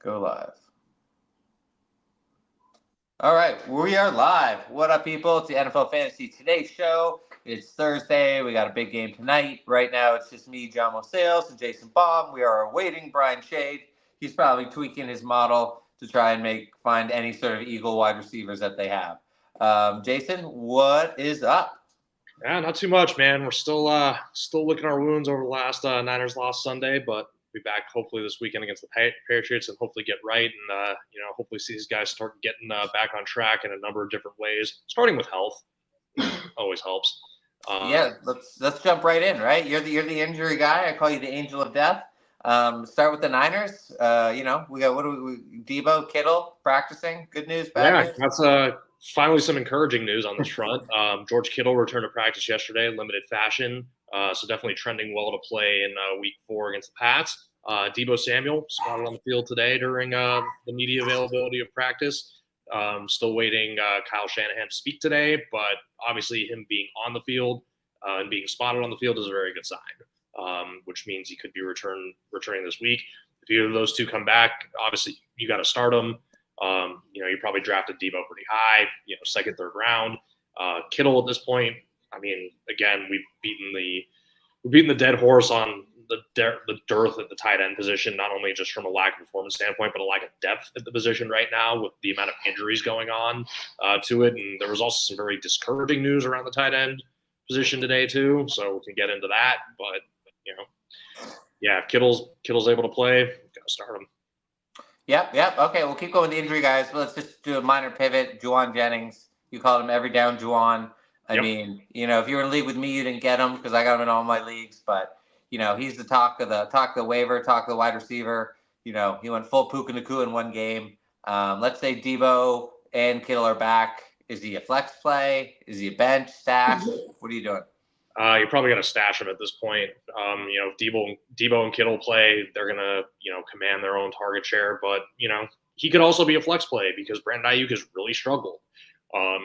Go live. All right, we are live. What up, people? It's the NFL Fantasy Today show. It's Thursday. We got a big game tonight. Right now, it's just me, John Mosales, and Jason Baum. We are awaiting Brian Shade. He's probably tweaking his model to try and find any sort of Eagle wide receivers that they have. Jason, what is up? Yeah, not too much, man. We're still licking our wounds over the last Niners loss Sunday, but be back hopefully this weekend against the Patriots and hopefully get right and hopefully see these guys start getting back on track in a number of different ways, starting with health. Always helps. Let's jump right in. Right, you're the injury guy. I call you the angel of death. Start with the Niners. We got Debo, Kittle practicing. Good news, bad news. That's finally some encouraging news on this front. George Kittle returned to practice yesterday in limited fashion, so definitely trending well to play in Week 4 against the Pats. Debo Samuel spotted on the field today during the media availability of practice. Still waiting Kyle Shanahan to speak today, but obviously him being on the field and being spotted on the field is a very good sign, which means he could be returning this week. If either of those two come back, obviously you got to start them. You probably drafted Debo pretty high, second, third round. Kittle at this point, I mean, again, we've beaten the dead horse on the dearth at the tight end position, not only just from a lack of performance standpoint, but a lack of depth at the position right now with the amount of injuries going on to it. And there was also some very discouraging news around the tight end position today too, so we can get into that. But if Kittle's able to play, gotta start him. Yep. Okay, we'll keep going with the injury guys. But let's just do a minor pivot. Juwan Jennings, you called him every down Juwan. I mean, if you were in a league with me, you didn't get him because I got him in all my leagues. But he's the talk of the waiver, talk of the wide receiver. He went full Puka Nacua in one game. Let's say Debo and Kittle are back. Is he a flex play? Is he a bench stash? What are you doing? You probably got to stash him at this point. If Debo and Kittle play, they're gonna command their own target share. But he could also be a flex play because Brandon Ayuk has really struggled.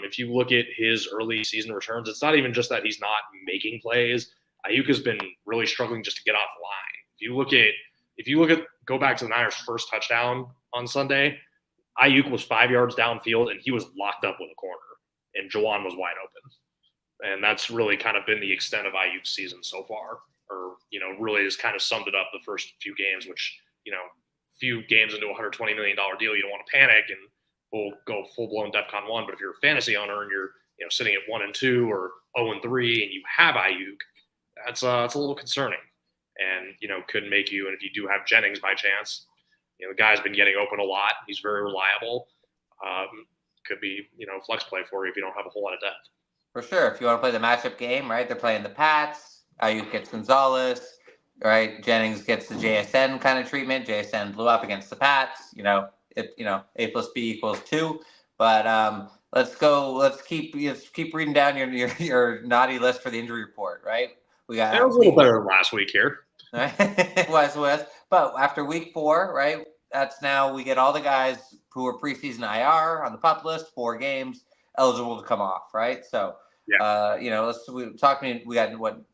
If you look at his early season returns, it's not even just that he's not making plays. Ayuk has been really struggling just to get off the line. If you look at go back to the Niners' first touchdown on Sunday, Ayuk was 5 yards downfield and he was locked up with a corner, and Juwan was wide open. And that's really kind of been the extent of Ayuk's season so far, or, really has kind of summed it up the first few games, which, few games into a $120 million deal, you don't want to panic and we'll go full-blown DEFCON 1. But if you're a fantasy owner and you're, sitting at 1-2 or 0-3 and you have Ayuk, it's a little concerning and, could make you, and if you do have Jennings by chance, the guy's been getting open a lot. He's very reliable. Could be, flex play for you if you don't have a whole lot of depth. For sure. If you want to play the matchup game, right? They're playing the Pats. Ayuk gets Gonzalez, right? Jennings gets the JSN kind of treatment. JSN blew up against the Pats. A plus B equals 2. But let's go. Let's keep reading down your naughty list for the injury report, right? It was a little better than last week here. Right? It was. But after week 4, right? That's now we get all the guys who were preseason IR on the PUP list, 4 games, eligible to come off, right? So, we got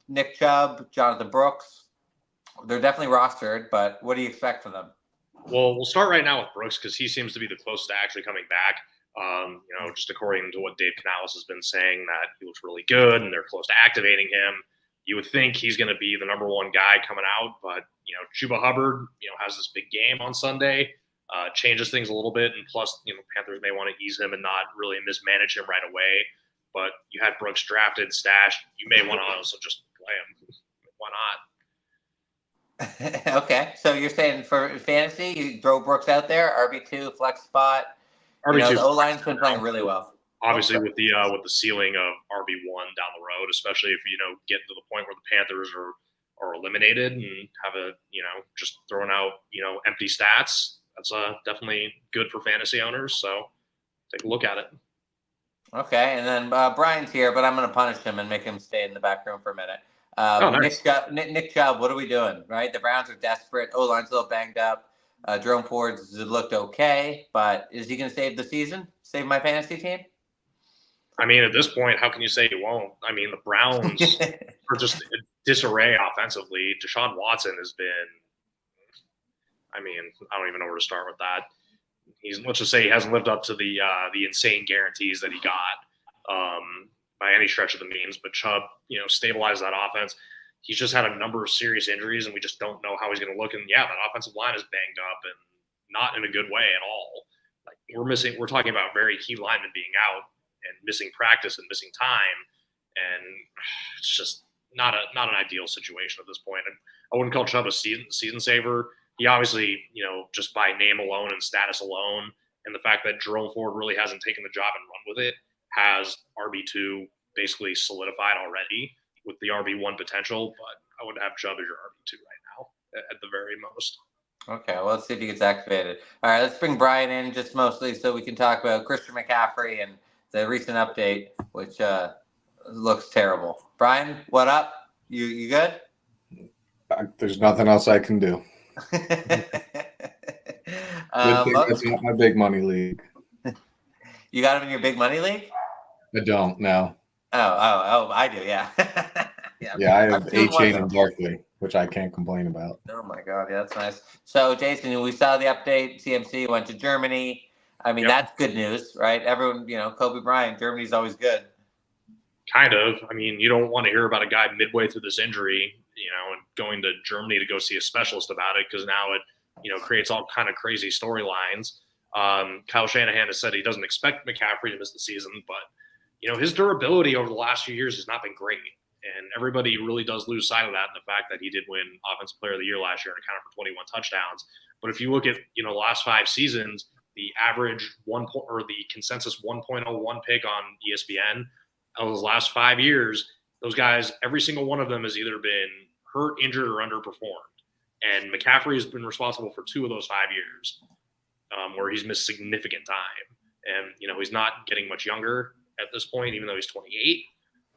Nick Chubb, Jonathan Brooks. They're definitely rostered, but what do you expect from them? Well, we'll start right now with Brooks because he seems to be the closest to actually coming back. Just according to what Dave Canales has been saying, that he looks really good and they're close to activating him. You would think he's going to be the number one guy coming out, but Chuba Hubbard, has this big game on Sunday. Changes things a little bit, and plus, Panthers may want to ease him and not really mismanage him right away. But you had Brooks drafted, stashed. You may want to also just play him. Why not? Okay, so you're saying for fantasy, you throw Brooks out there, RB2, flex spot. RB2. The O-line's been playing really well. Obviously, with the ceiling of RB1 down the road, especially if get to the point where the Panthers are eliminated and have just throwing out empty stats. That's definitely good for fantasy owners, so take a look at it. Okay, and then Brian's here, but I'm going to punish him and make him stay in the back room for a minute. Nice. Nick Chubb, what are we doing, right? The Browns are desperate. O-line's a little banged up. Jerome Ford's looked okay, but is he going to save the season? Save my fantasy team? I mean, at this point, how can you say he won't? I mean, the Browns are just a disarray offensively. Deshaun Watson has been I mean, I don't even know where to start with that. Let's just say he hasn't lived up to the insane guarantees that he got by any stretch of the means. But Chubb, stabilized that offense. He's just had a number of serious injuries, and we just don't know how he's going to look. And yeah, that offensive line is banged up and not in a good way at all. Like we're talking about very key linemen being out and missing practice and missing time, and it's just not an ideal situation at this point. And I wouldn't call Chubb a season saver. He obviously, just by name alone and status alone, and the fact that Jerome Ford really hasn't taken the job and run with it, has RB2 basically solidified already with the RB1 potential. But I would have Chubb as your RB2 right now at the very most. Okay, well, let's see if he gets activated. All right, let's bring Brian in just mostly so we can talk about Christian McCaffrey and the recent update, which looks terrible. Brian, what up? You good? There's nothing else I can do. Good thing that's not my big money league. You got him in your big money league? I don't, no. Oh, I do, yeah. Yeah, I have A-Chain and Barkley, which I can't complain about. Oh my God, yeah, that's nice. So, Jason, we saw the update. CMC went to Germany. I mean, That's good news, right? Everyone, Kobe Bryant, Germany's always good. Kind of. I mean, you don't want to hear about a guy midway through this injury, and going to Germany to go see a specialist about it, because now it, creates all kind of crazy storylines. Kyle Shanahan has said he doesn't expect McCaffrey to miss the season, but, his durability over the last few years has not been great. And everybody really does lose sight of that, and the fact that he did win Offensive Player of the Year last year and accounted for 21 touchdowns. But if you look at, the last 5 seasons, the average the consensus 1.01 pick on ESPN, of those last 5 years, those guys, every single one of them has either been hurt, injured, or underperformed. And McCaffrey has been responsible for 2 of those 5 years where he's missed significant time. And, he's not getting much younger at this point, even though he's 28.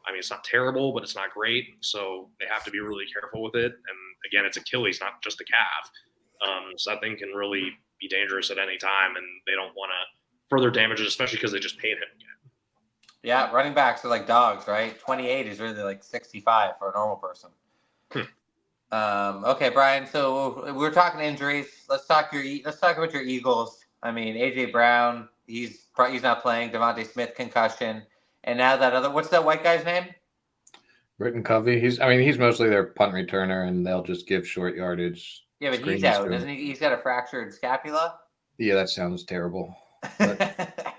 I mean, it's not terrible, but it's not great. So they have to be really careful with it. And again, it's Achilles, not just a calf. So that thing can really be dangerous at any time, and they don't want to further damage it, especially because they just paid him again. Yeah, running backs are like dogs, right? 28 is really like 65 for a normal person. Okay, Brian. So we're talking injuries. Let's talk about your Eagles. I mean, AJ Brown, he's not playing. Devontae Smith concussion. And now that other, what's that white guy's name? Britton Covey. He's mostly their punt returner, and they'll just give short yardage. Yeah, but he's out, doesn't he? He's got a fractured scapula. Yeah, that sounds terrible. But,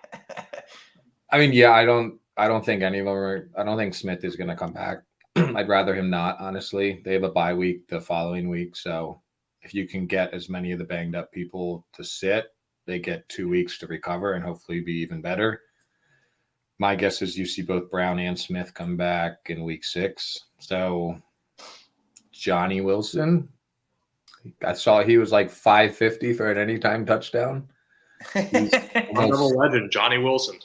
I mean, yeah, I don't think any of them are. I don't think Smith is going to come back. I'd rather him not, honestly. They have a bye week the following week, so if you can get as many of the banged up people to sit, they get 2 weeks to recover and hopefully be even better. My guess is you see both Brown and Smith come back in week 6. So Johnny Wilson, I saw he was like 550 for an anytime touchdown. Another legend, Johnny Wilson.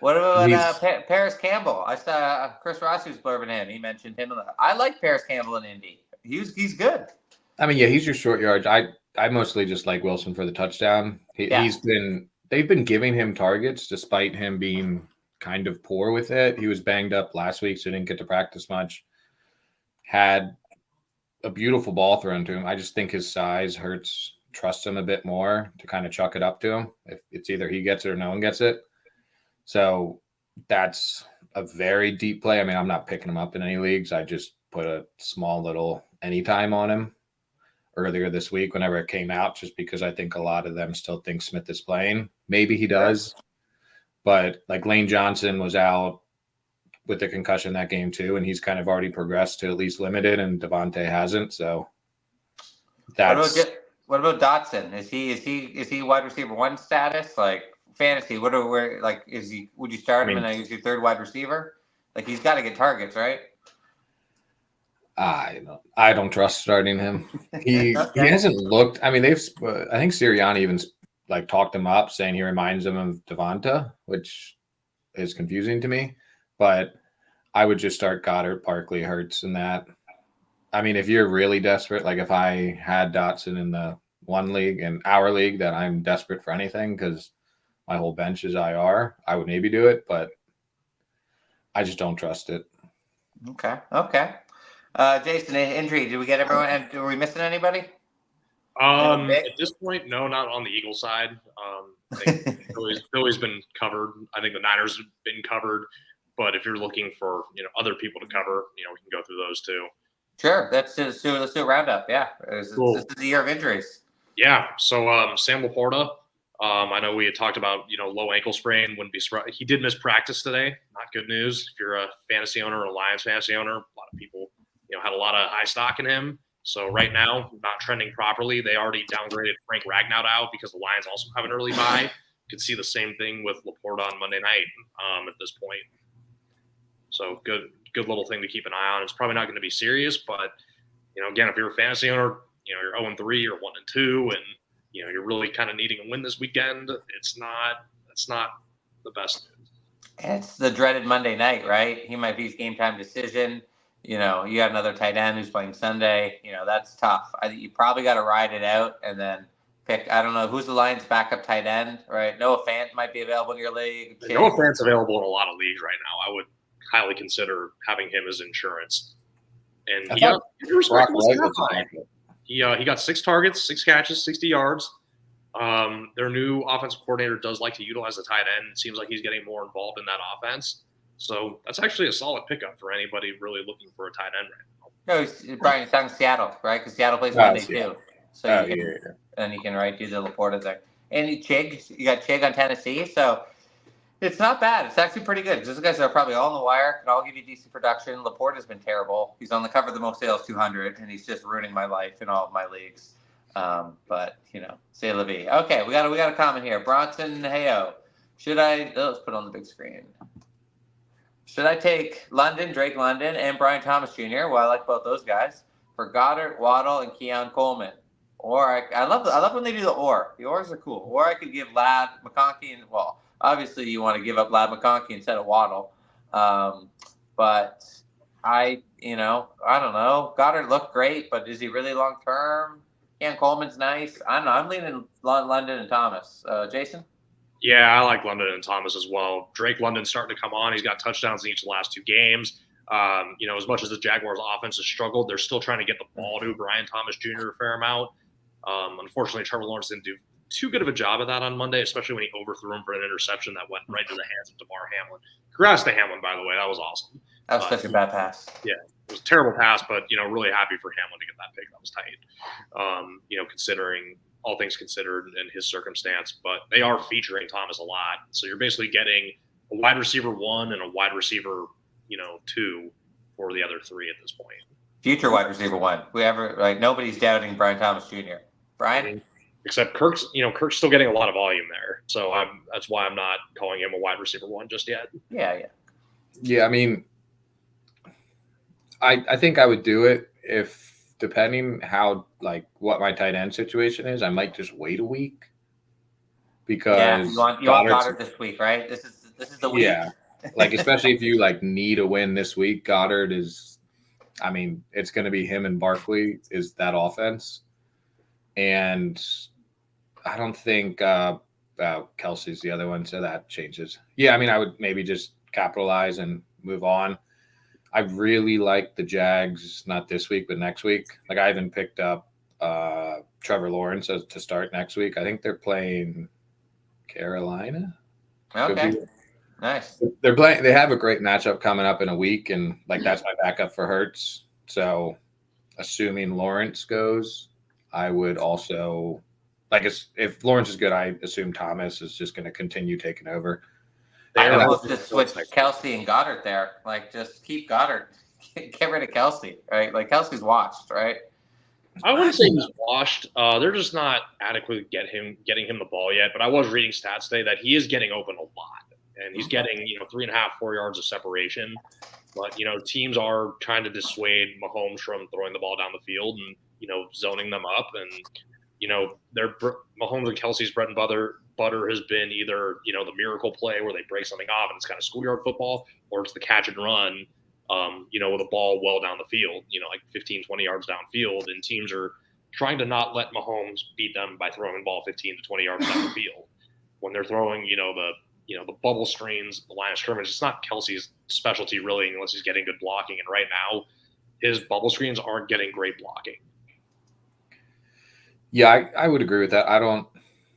What about Paris Campbell? I saw Chris Rossi was blurbing him. He mentioned him. I like Paris Campbell in Indy. He's good. I mean, yeah, he's your short yards. I mostly just like Wilson for the touchdown. They've been giving him targets despite him being kind of poor with it. He was banged up last week, so didn't get to practice much. Had a beautiful ball thrown to him. I just think his size hurts trust him a bit more to kind of chuck it up to him. If it's either he gets it or no one gets it. So that's a very deep play. I mean, I'm not picking him up in any leagues. I just put a small little anytime on him earlier this week whenever it came out, just because I think a lot of them still think Smith is playing. Maybe he does. But like Lane Johnson was out with the concussion that game too, and he's kind of already progressed to at least limited, and Devontae hasn't. So that's what about Dotson? Is he wide receiver 1 status? Like fantasy, would you start him and he's your 3rd wide receiver? Like he's got to get targets, right? I don't trust starting him. He hasn't looked. I mean, I think Sirianni even like talked him up, saying he reminds him of Devonta, which is confusing to me. But I would just start Goddard, Barkley, Hurts, and that. I mean, if you're really desperate, like if I had Dotson in the one league and our league that I'm desperate for anything because my whole bench is IR, I would maybe do it, but I just don't trust it. Okay. Jason, injury. Did we get everyone? Are we missing anybody? At this point, no, not on the Eagles side. I think Philly's been covered. I think the Niners have been covered. But if you're looking for other people to cover, we can go through those too. Sure, let's do a roundup. Yeah, Cool. This is the year of injuries. Yeah, so Sam Laporta, I know we had talked about low ankle sprain. Wouldn't be surprised. He did miss practice today. Not good news if you're a fantasy owner or a Lions fantasy owner. A lot of people had a lot of high stock in him. So right now, not trending properly. They already downgraded Frank Ragnow out because the Lions also have an early bye. Could see the same thing with Laporta on Monday night at this point. So good little thing to keep an eye on. It's probably not going to be serious, but again, if you're a fantasy owner, you're 0-3 or 1-2, and you're really kind of needing a win this weekend. It's not the best news. It's the dreaded Monday night, right? He might be his game time decision. You got another tight end who's playing Sunday. That's tough. I think you probably got to ride it out and then pick. I don't know who's the Lions' backup tight end, right? Noah Fant might be available in your league. Noah Fant's available in a lot of leagues right now. I would highly consider having him as insurance. And he got 6 targets, 6 catches, 60 yards. Their new offensive coordinator does like to utilize the tight end. It seems like he's getting more involved in that offense. So that's actually a solid pickup for anybody really looking for a tight end right now. No, Brian, he's talking Seattle, right? Because Seattle plays Monday too. So and you can do the Laporta thing. And you got Chig on Tennessee, so it's not bad. It's actually pretty good. Those guys are probably all on the wire. Can all give you decent production. Laporta's been terrible. He's on the cover of the Most Sales 200, and he's just ruining my life in all of my leagues. But say la vie. Okay, we got a comment here. Bronson Heyo. Let's put it on the big screen. Should I take Drake London, and Brian Thomas Jr.? Well, I like both those guys for Goddard, Waddle, and Keon Coleman. Or I love when they do the or. The ors are cool. Or I could give Ladd, McConkey, and obviously you want to give up Ladd McConkey instead of Waddle. But I don't know. Goddard looked great, but is he really long term? Keon Coleman's nice. I don't know. I'm leaning London and Thomas. Jason? Yeah, I like London and Thomas as well. Drake London's starting to come on. He's got touchdowns in each of the last 2 games. As much as the Jaguars' offense has struggled, they're still trying to get the ball to Brian Thomas Jr. a fair amount. Unfortunately, Trevor Lawrence didn't do too good of a job of that on Monday, especially when he overthrew him for an interception that went right to the hands of DeMar Hamlin. Congrats to Hamlin, by the way. That was awesome. That was such a bad pass. Yeah, it was a terrible pass, but, really happy for Hamlin to get that pick. That was tight, considering all things considered in his circumstance. But they are featuring Thomas a lot. So you're basically getting a wide receiver 1 and a wide receiver, 2 for the other 3 at this point. Future wide receiver 1. Nobody's doubting Brian Thomas Jr. Brian? Except Kirk's still getting a lot of volume there. So that's why I'm not calling him a wide receiver 1 just yet. Yeah, I mean, I think I would do it if, depending how, what my tight end situation is, I might just wait a week. Because you want Goddard this week, right? This is the week. Yeah. Especially if you need a win this week, Goddard is, it's going to be him and Barkley is that offense. And I don't think Kelsey's the other one, so that changes. Yeah, I would maybe just capitalize and move on. I really like the Jags, not this week, but next week. I even picked up Trevor Lawrence to start next week. I think they're playing Carolina. Okay. Nice. They have a great matchup coming up in a week, and that's my backup for Hurts. So assuming Lawrence goes, I would also if Lawrence is good, I assume Thomas is just going to continue taking over. I almost just switch Kelsey and Goddard there. Just keep Goddard. Get rid of Kelsey, right? Kelsey's washed, right? I wouldn't say he's washed. They're just not adequately getting him the ball yet. But I was reading stats today that he is getting open a lot, and he's getting 3.5, 4 yards of separation. But teams are trying to dissuade Mahomes from throwing the ball down the field and zoning them up, and their Mahomes and Kelsey's bread and butter has been either the miracle play where they break something off and it's kind of schoolyard football, or it's the catch and run. With a ball well down the field, 15, 20 yards downfield, and teams are trying to not let Mahomes beat them by throwing the ball 15 to 20 yards down the field. When they're throwing, the bubble screens, the line of scrimmage, it's not Kelsey's specialty really, unless he's getting good blocking. And right now, his bubble screens aren't getting great blocking. Yeah, I would agree with that. I don't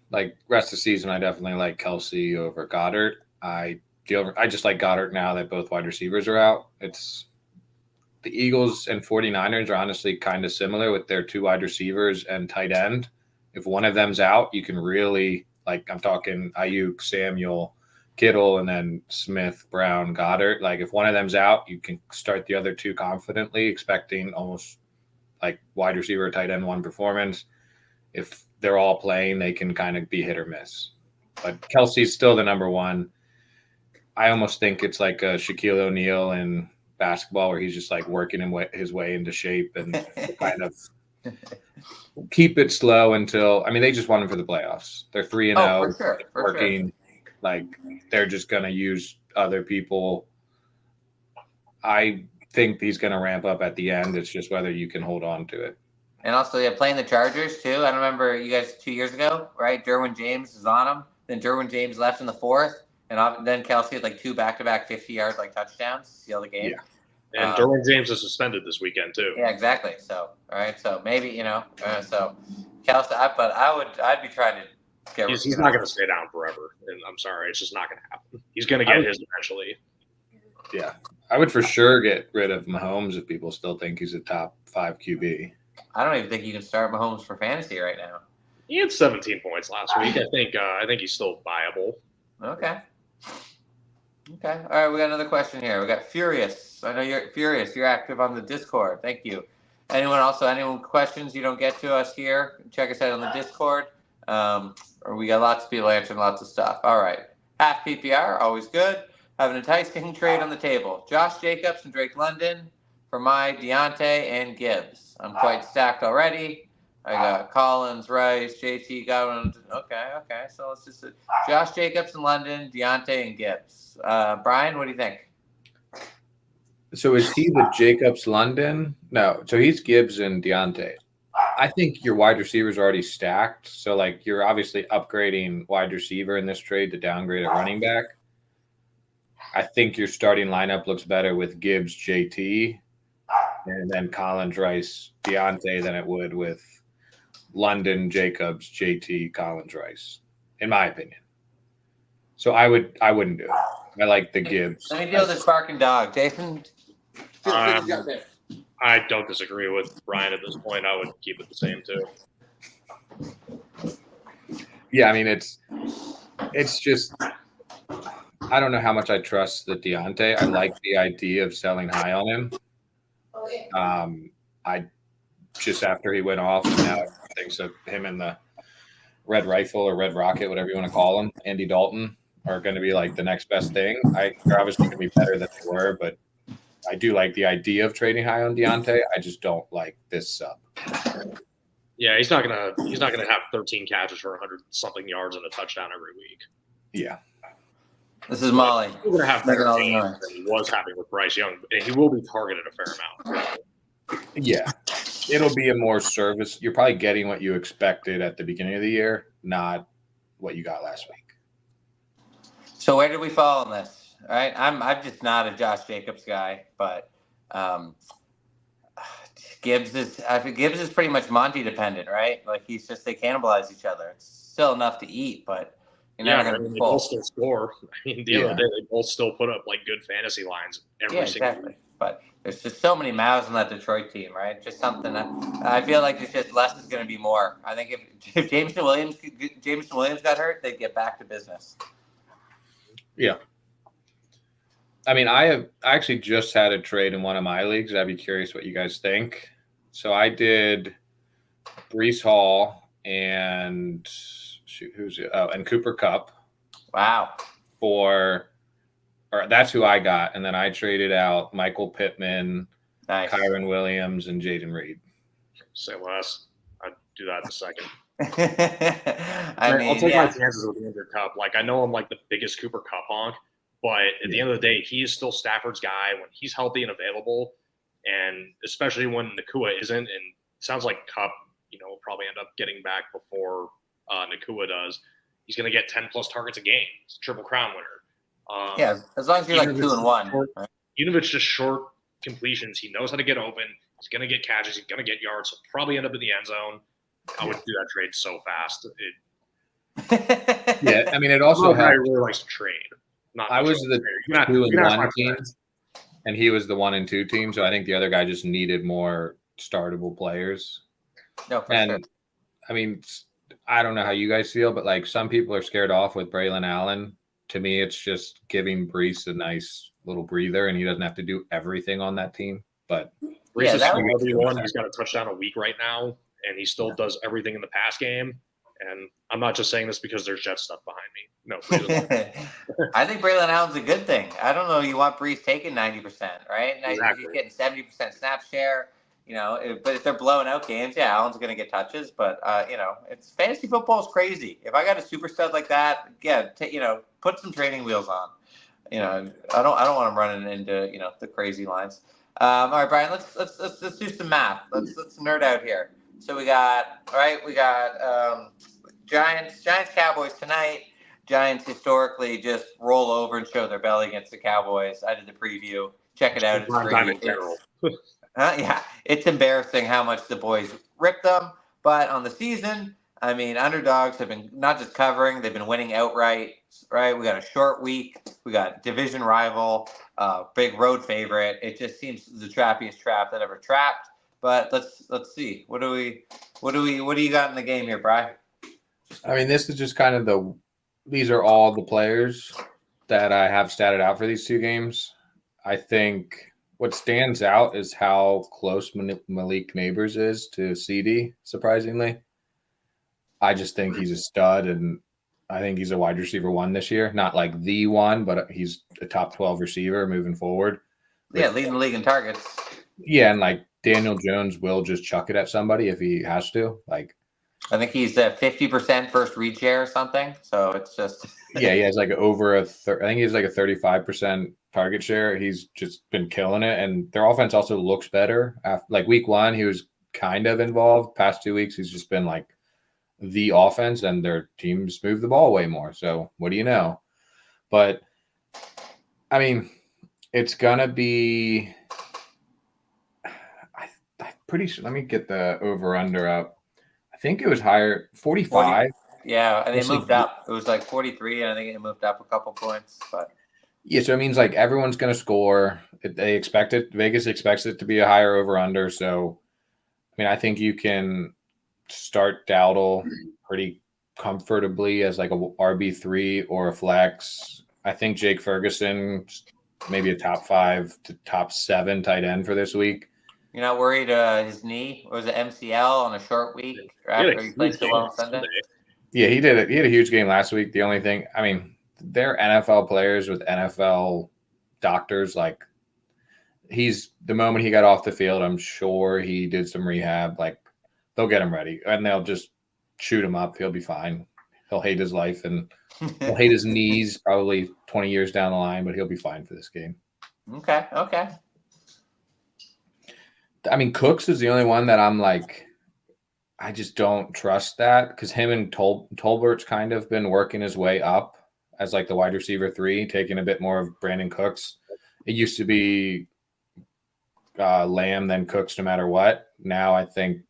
like rest of the season. I definitely like Kelsey over Goddard. I just like Goddard now that both wide receivers are out. It's the Eagles and 49ers are honestly kind of similar with their two wide receivers and tight end. If one of them's out, you can really, like, I'm talking Ayuk, Samuel, Kittle, and then Smith, Brown, Goddard. Like, if one of them's out, you can start the other two confidently, expecting almost like wide receiver, tight end one performance. If they're all playing, they can kind of be hit or miss. But Kelsey's still the number one. I almost think it's like a Shaquille O'Neal in basketball where he's just like working his way into shape and kind of keep it slow until, I mean, they just won him for the playoffs. They're 3-0. Oh, for sure. Working. Like, they're just going to use other people. I think he's going to ramp up at the end. It's just whether you can hold on to it. And also, yeah, playing the Chargers, too. I remember you guys 2 years ago, right? Derwin James was on him. Then Derwin James left in the fourth. And then Kelsey had like 2 back-to-back 50-yard like touchdowns to seal the game. Yeah. And Derwin James is suspended this weekend, too. Yeah, exactly. So, all right. So maybe, so Kelsey, I'd be trying to get He's not going to stay down forever. And I'm sorry. It's just not going to happen. He's going to get his eventually. Yeah. I would for sure get rid of Mahomes if people still think he's a top 5 QB. I don't even think you can start Mahomes for fantasy right now. He had 17 points last week. I think he's still viable. Okay. All right, we got another question here. We got Furious. I know you're Furious. You're active on the Discord. Thank you. Anyone questions you don't get to us here, check us out on the Discord. Or we got lots of people answering lots of stuff. All right. Half PPR, always good. Have an enticing trade on the table. Josh Jacobs and Drake London for my Deontay and Gibbs. I'm quite stacked already. I got Collins, Rice, JT, Godwin. Okay. So let's just Josh Jacobs and London, Deontay and Gibbs. Brian, what do you think? So is he the Jacobs London? No. So he's Gibbs and Deontay. I think your wide receivers are already stacked. So like you're obviously upgrading wide receiver in this trade to downgrade a running back. I think your starting lineup looks better with Gibbs, JT, and then Collins, Rice, Deontay than it would with London, Jacobs, JT, Collins, Rice, in my opinion. So I wouldn't do it. I like the Gibbs. Let me deal with this barking dog. Jason, feel free to jump in. I don't disagree with Brian at this point. I would keep it the same too. Yeah, I mean it's just I don't know how much I trust the Deontay. I like the idea of selling high on him. I just after he went off, and now I think so. Him and the Red Rifle or Red Rocket, whatever you want to call him, Andy Dalton, are going to be like the next best thing. They're obviously going to be better than they were, but I do like the idea of trading high on Deontay. I just don't like this sub. Yeah, he's not gonna have 13 catches for 100 something yards and a touchdown every week. Yeah. This is Molly. He's going to have better games than he was having with Bryce Young, and he will be targeted a fair amount. Yeah. It'll be a more service. You're probably getting what you expected at the beginning of the year, not what you got last week. So where did we fall on this? All right, I'm just not a Josh Jacobs guy, but Gibbs is pretty much Monty dependent, right? Like they cannibalize each other. It's still enough to eat, but you're never going to be they full. both still score. I mean, at the end of the day, they both still put up like good fantasy lines every single week. But there's just so many mouths on that Detroit team, right? Just something that I feel like it's just less is going to be more. I think if Jameson Williams got hurt, they'd get back to business. Yeah. I mean, I actually just had a trade in one of my leagues. I'd be curious what you guys think. So I did Breece Hall and and Cooper Kupp. Wow. That's who I got. And then I traded out Michael Pittman, nice. Kyron Williams, and Jaden Reed. Say less. I'd do that in a second. I'll take my chances with Andrew Kupp. Like, I know I'm like the biggest Cooper Kupp honk, but at the end of the day, he is still Stafford's guy when he's healthy and available. And especially when Nakua isn't, and it sounds like Kupp, will probably end up getting back before Nakua does. He's going to get 10 plus targets a game. It's a Triple Crown winner. As long as you're like 2-1. Right? Even if it's just short completions, he knows how to get open. He's going to get catches. He's going to get yards. He'll probably end up in the end zone. I would do that trade so fast. Yeah, I mean, it also helps. Really likes to trade. I was the 2-1 team, and he was the 1-2 team. So I think the other guy just needed more startable players. No, for sure. I mean, I don't know how you guys feel, but like some people are scared off with Braylon Allen. To me, it's just giving Brees a nice little breather, and he doesn't have to do everything on that team. But Brees is RB1. He's got a touchdown a week right now, and he still does everything in the pass game. And I'm not just saying this because there's Jet stuff behind me. No, I think Braylon Allen's a good thing. I don't know. You want Brees taking 90%, right? Exactly. He's getting 70% snap share. But if they're blowing out games, yeah, Allen's going to get touches. But it's fantasy football is crazy. If I got a super stud like that, yeah, put some training wheels on. I don't want him running into the crazy lines. All right, Brian, let's do some math. Let's nerd out here. So we got Giants Cowboys tonight. Giants historically just roll over and show their belly against the Cowboys. I did the preview. Check it out. It's free. It's embarrassing how much the boys rip them. But on the season, I mean, underdogs have been not just covering; they've been winning outright. Right? We got a short week. We got division rival, big road favorite. It just seems the trappiest trap that ever trapped. But let's see. What do you got in the game here, Bri? I mean, this is just kind of these are all the players that I have statted out for these two games. I think what stands out is how close Malik Neighbors is to CD, surprisingly. I just think he's a stud, and I think he's a wide receiver 1 this year. Not like the one, but he's a top 12 receiver moving forward. Yeah, leading the league in targets. Yeah, and like Daniel Jones will just chuck it at somebody if he has to. Like, I think he's at 50% first read share or something. So it's just he has like over I think he's like a 35% target share. He's just been killing it, and their offense also looks better. After like week 1, he was kind of involved. Past 2 weeks, he's just been like the offense, and their teams move the ball way more. So what do you know? But I mean, it's gonna be. I'm pretty sure. Let me get the over under up. I think it was higher, 45. Yeah, and they moved up. It was like 43, and I think it moved up a couple points. But yeah, so it means like everyone's going to score. They expect it. Vegas expects it to be a higher over under. So, I mean, I think you can start Dowdle pretty comfortably as like a RB3 or a flex. I think Jake Ferguson, maybe a top 5 to top 7 tight end for this week. You're not worried his knee or was it MCL on a short week after he played so well on Sunday? Yeah, he did it. He had a huge game last week. The only thing, I mean, they're NFL players with NFL doctors. Like, the moment he got off the field, I'm sure he did some rehab. Like, they'll get him ready and they'll just shoot him up. He'll be fine. He'll hate his life and he'll hate his knees probably 20 years down the line, but he'll be fine for this game. Okay. I mean, Cooks is the only one that I'm like, I just don't trust that because him and Tolbert's kind of been working his way up as like the wide receiver 3, taking a bit more of Brandon Cooks. It used to be Lamb, then Cooks no matter what. Now I think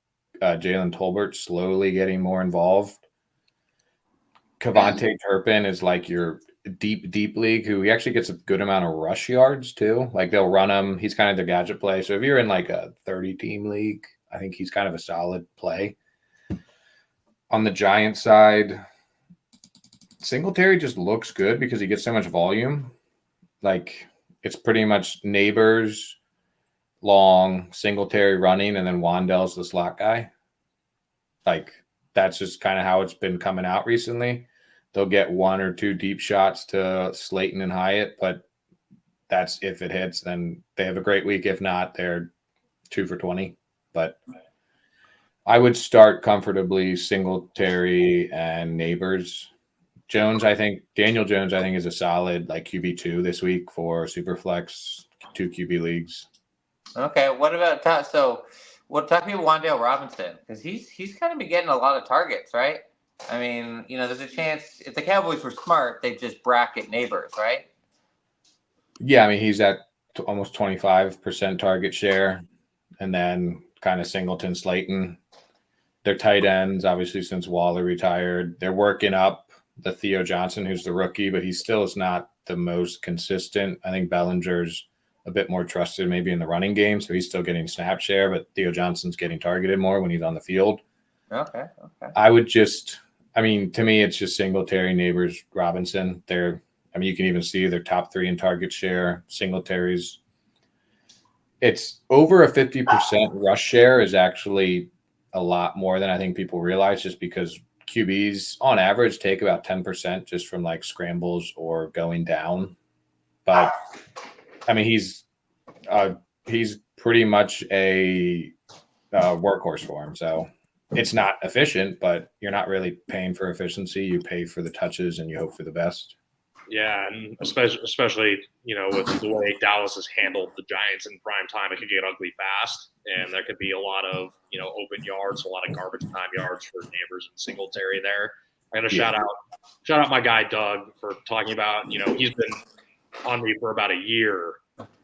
Jalen Tolbert's slowly getting more involved. Kevontae Turpin is like your deep league who he actually gets a good amount of rush yards too. Like they'll run him. He's kind of the gadget play. So if you're in like a 30-team league, I think he's kind of a solid play. On the Giants side, Singletary just looks good because he gets so much volume. Like it's pretty much Neighbors, Long, Singletary running, and then Wan'Dale's the slot guy. Like that's just kind of how it's been coming out recently. They'll get 1 or 2 deep shots to Slayton and Hyatt, but that's if it hits, then they have a great week. If not, they're 2 for 20. But I would start comfortably Singletary and Neighbors. Daniel Jones, I think, is a solid like QB2 this week for Superflex 2 QB leagues. Okay, what about talk to me about Wan'Dale Robinson because he's kind of been getting a lot of targets, right? I mean, there's a chance if the Cowboys were smart, they'd just bracket Neighbors, right? Yeah, I mean, he's at almost 25% target share, and then kind of Singleton, Slayton. Their tight ends, obviously, since Waller retired, they're working up the Theo Johnson, who's the rookie, but he still is not the most consistent. I think Bellinger's a bit more trusted maybe in the running game, so he's still getting snap share, but Theo Johnson's getting targeted more when he's on the field. Okay. I would just, I mean, to me, it's just Singletary, Neighbors, Robinson. You can even see their top 3 in target share. Singletary's, it's over a 50% rush share is actually a lot more than I think people realize, just because QBs on average take about 10% just from like scrambles or going down. But I mean, he's pretty much a workhorse for him. So it's not efficient, but you're not really paying for efficiency. You pay for the touches and you hope for the best. Yeah, and especially with the way Dallas has handled the Giants in prime time, it could get ugly fast, and there could be a lot of open yards, a lot of garbage time yards for Neighbors and Singletary there. I'm gonna shout out my guy Doug for talking about he's been on me for about a year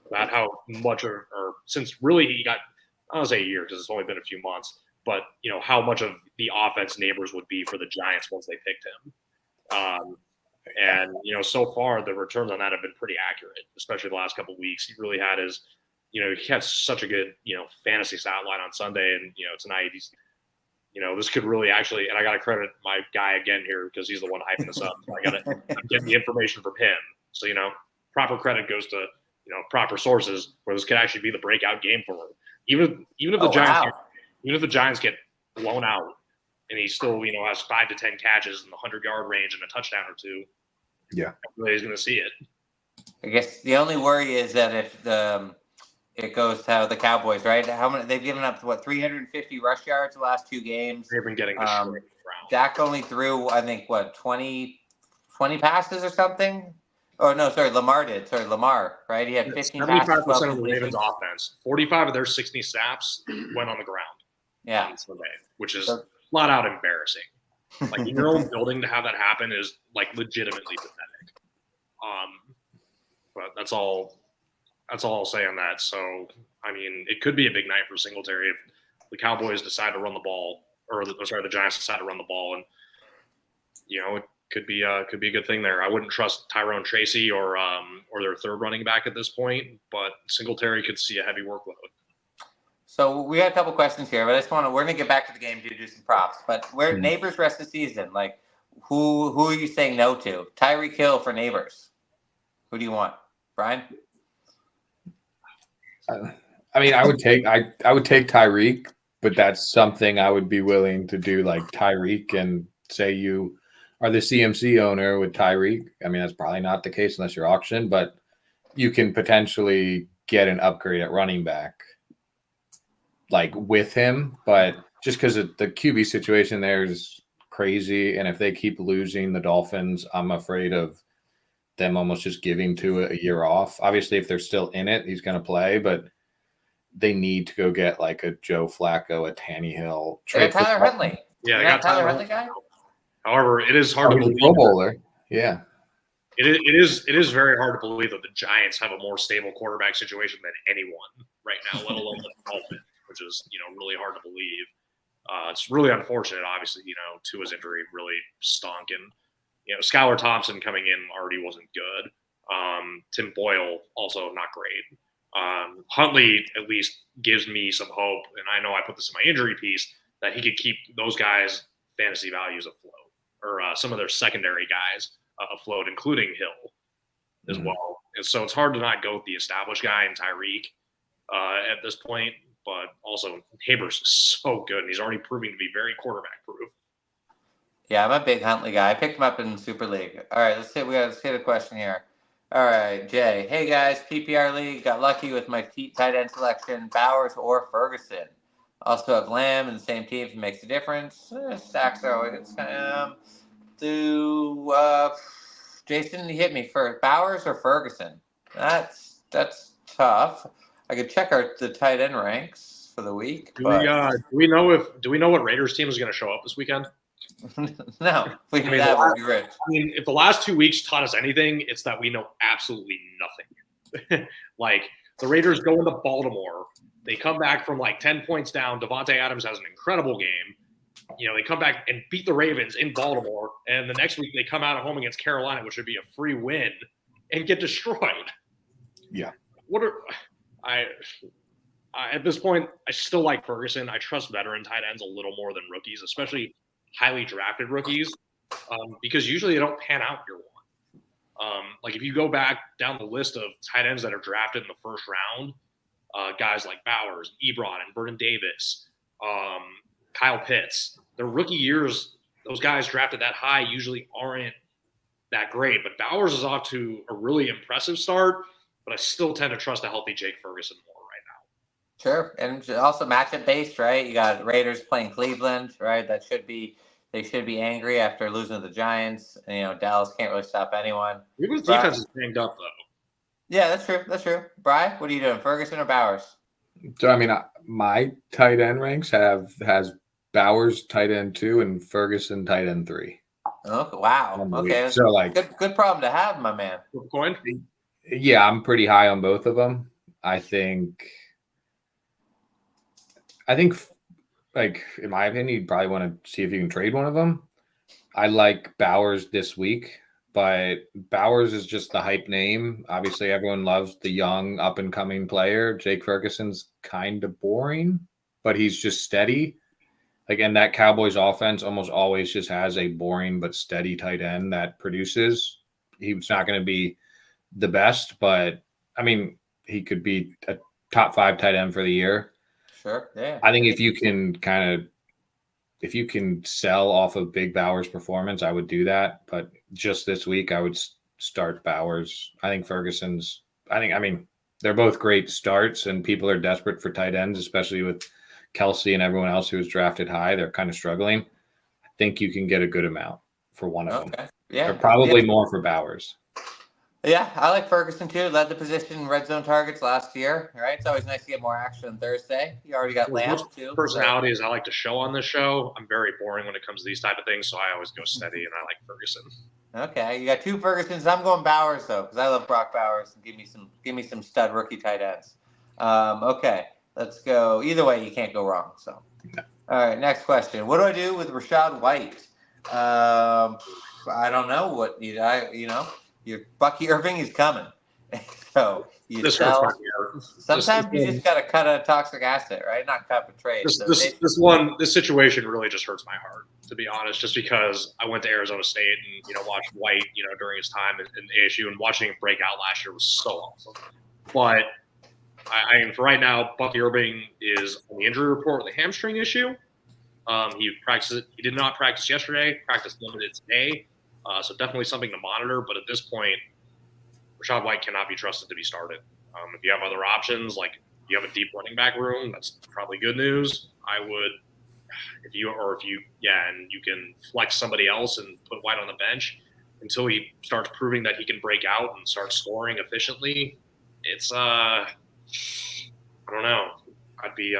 about how much or since really he got, I don't want to say a year because it's only been a few months, but how much of the offense Neighbors would be for the Giants once they picked him. And so far the returns on that have been pretty accurate, especially the last couple of weeks. He really had he had such a good fantasy stat line on Sunday, and tonight he's this could really actually, and I got to credit my guy again here because he's the one hyping this up. So I got to get the information from him. So proper credit goes to proper sources where this could actually be the breakout game for him. Even if the Giants get blown out and he still has 5 to 10 catches in the 100-yard range and a touchdown or two. Yeah, everybody's going to see it. I guess the only worry is that if it goes to the Cowboys, right? How many they've given up? 350 rush yards the last 2 games. They've been getting destroyed. Dak only threw, I think, 20 passes or something. Oh no, sorry, Lamar did. Sorry, Lamar, right? He had 15 passes. 75% of the Ravens' offense, 45 of their 60 snaps went on the ground. Yeah, on Sunday, which is flat out embarrassing. Like in your own building to have that happen is like legitimately pathetic. But that's all I'll say on that. So I mean, it could be a big night for Singletary if the Cowboys decide to run the ball, the Giants decide to run the ball, and it could be a good thing there. I wouldn't trust Tyrone Tracy or their third running back at this point, but Singletary could see a heavy workload. So we got a couple questions here, but we're gonna get back to the game to do some props. But where Neighbors rest of the season, like who are you saying no to? Tyreek Hill for Neighbors. Who do you want, Brian? I mean, I would take Tyreek, but that's something I would be willing to do, like Tyreek, and say you are the CMC owner with Tyreek. I mean, that's probably not the case unless you're auction, but you can potentially get an upgrade at running back, like with him. But just because the QB situation there is crazy, and if they keep losing the Dolphins, I'm afraid of them almost just giving to a year off. Obviously, if they're still in it, he's going to play, but they need to go get like a Joe Flacco, a Tannehill. They got Tyler Huntley. Yeah, they got Tyler Huntley guy. However, it is hard to believe. Pro Bowler. Yeah. It is very hard to believe that the Giants have a more stable quarterback situation than anyone right now, let alone the Dolphins, which is really hard to believe. It's really unfortunate. Obviously, Tua's injury really stunk, and Skylar Thompson coming in already wasn't good. Tim Boyle also not great. Huntley at least gives me some hope, and I know I put this in my injury piece, that he could keep those guys' fantasy values afloat, or some of their secondary guys afloat, including Hill as well. And so it's hard to not go with the established guy in Tyreek at this point, but also Neighbors is so good, and he's already proving to be very quarterback proof. Yeah, I'm a big Huntley guy. I picked him up in Super League. All right, let's hit a question here. All right, Jay. Hey guys, PPR League. Got lucky with my tight end selection, Bowers or Ferguson. Also have Lamb in the same team if it makes a difference. Stacks are always Jason, hit me for Bowers or Ferguson. That's tough. I could check the tight end ranks for the week. Do we know what Raiders team is going to show up this weekend? No, we knew that would be rich. I mean, if the last 2 weeks taught us anything, it's that we know absolutely nothing. Like the Raiders go into Baltimore, they come back from like 10 points down. Devontae Adams has an incredible game. they come back and beat the Ravens in Baltimore, and the next week they come out at home against Carolina, which would be a free win, and get destroyed. Yeah. At this point, I still like Ferguson. I trust veteran tight ends a little more than rookies, especially highly drafted rookies, because usually they don't pan out year one. Like if you go back down the list of tight ends that are drafted in the first round, guys like Bowers, Ebron, and Vernon Davis, Kyle Pitts, their rookie years, those guys drafted that high usually aren't that great. But Bowers is off to a really impressive start, but I still tend to trust a healthy Jake Ferguson more right now. Sure, and also matchup based, right? You got Raiders playing Cleveland, right? They should be angry after losing to the Giants. Dallas can't really stop anyone. Cleveland's defense is banged up though. Yeah, that's true. That's true. Bri, what are you doing, Ferguson or Bowers? So I mean, my tight end ranks has Bowers tight end 2 and Ferguson tight end 3. Oh wow. Okay, so like good problem to have, my man. Flip coin. Yeah, I'm pretty high on both of them. I think, like, in my opinion, you probably want to see if you can trade one of them. I like Bowers this week, but Bowers is just the hype name. Obviously, everyone loves the young, up-and-coming player. Jake Ferguson's kind of boring, but he's just steady. Like, and that Cowboys offense almost always just has a boring but steady tight end that produces. He's not going to be the best, but, I mean, he could be a top 5 tight end for the year. Sure, yeah. I think if you can sell off of Big Bowers' performance, I would do that. But just this week, I would start Bowers. I think they're both great starts, and people are desperate for tight ends, especially with Kelsey and everyone else who was drafted high. They're kind of struggling. I think you can get a good amount for one of them. Yeah, or probably more for Bowers. Yeah, I like Ferguson too. Led the position in red zone targets last year. Right, it's always nice to get more action on Thursday. You already got Lamb too. Personalities I like to show on this show. I'm very boring when it comes to these type of things, so I always go steady, and I like Ferguson. Okay, you got 2 Fergusons. I'm going Bowers though, because I love Brock Bowers. Give me some stud rookie tight ends. Okay, let's go. Either way, you can't go wrong. So, all right, next question. What do I do with Rachaad White? I don't know what your Bucky Irving is coming. So you sell. Sometimes you just got to cut a toxic asset, right? Not cut, but trade. This situation really just hurts my heart, to be honest, just because I went to Arizona State and, watched White, during his time in ASU, and watching him break out last year was so awesome. But for right now, Bucky Irving is on the injury report with a hamstring issue. He did not practice yesterday, practiced limited today. So definitely something to monitor. But at this point, Rachaad White cannot be trusted to be started. If you have other options, like you have a deep running back room, that's probably good news. I would, and you can flex somebody else and put White on the bench until he starts proving that he can break out and start scoring efficiently. It's I don't know. I'd be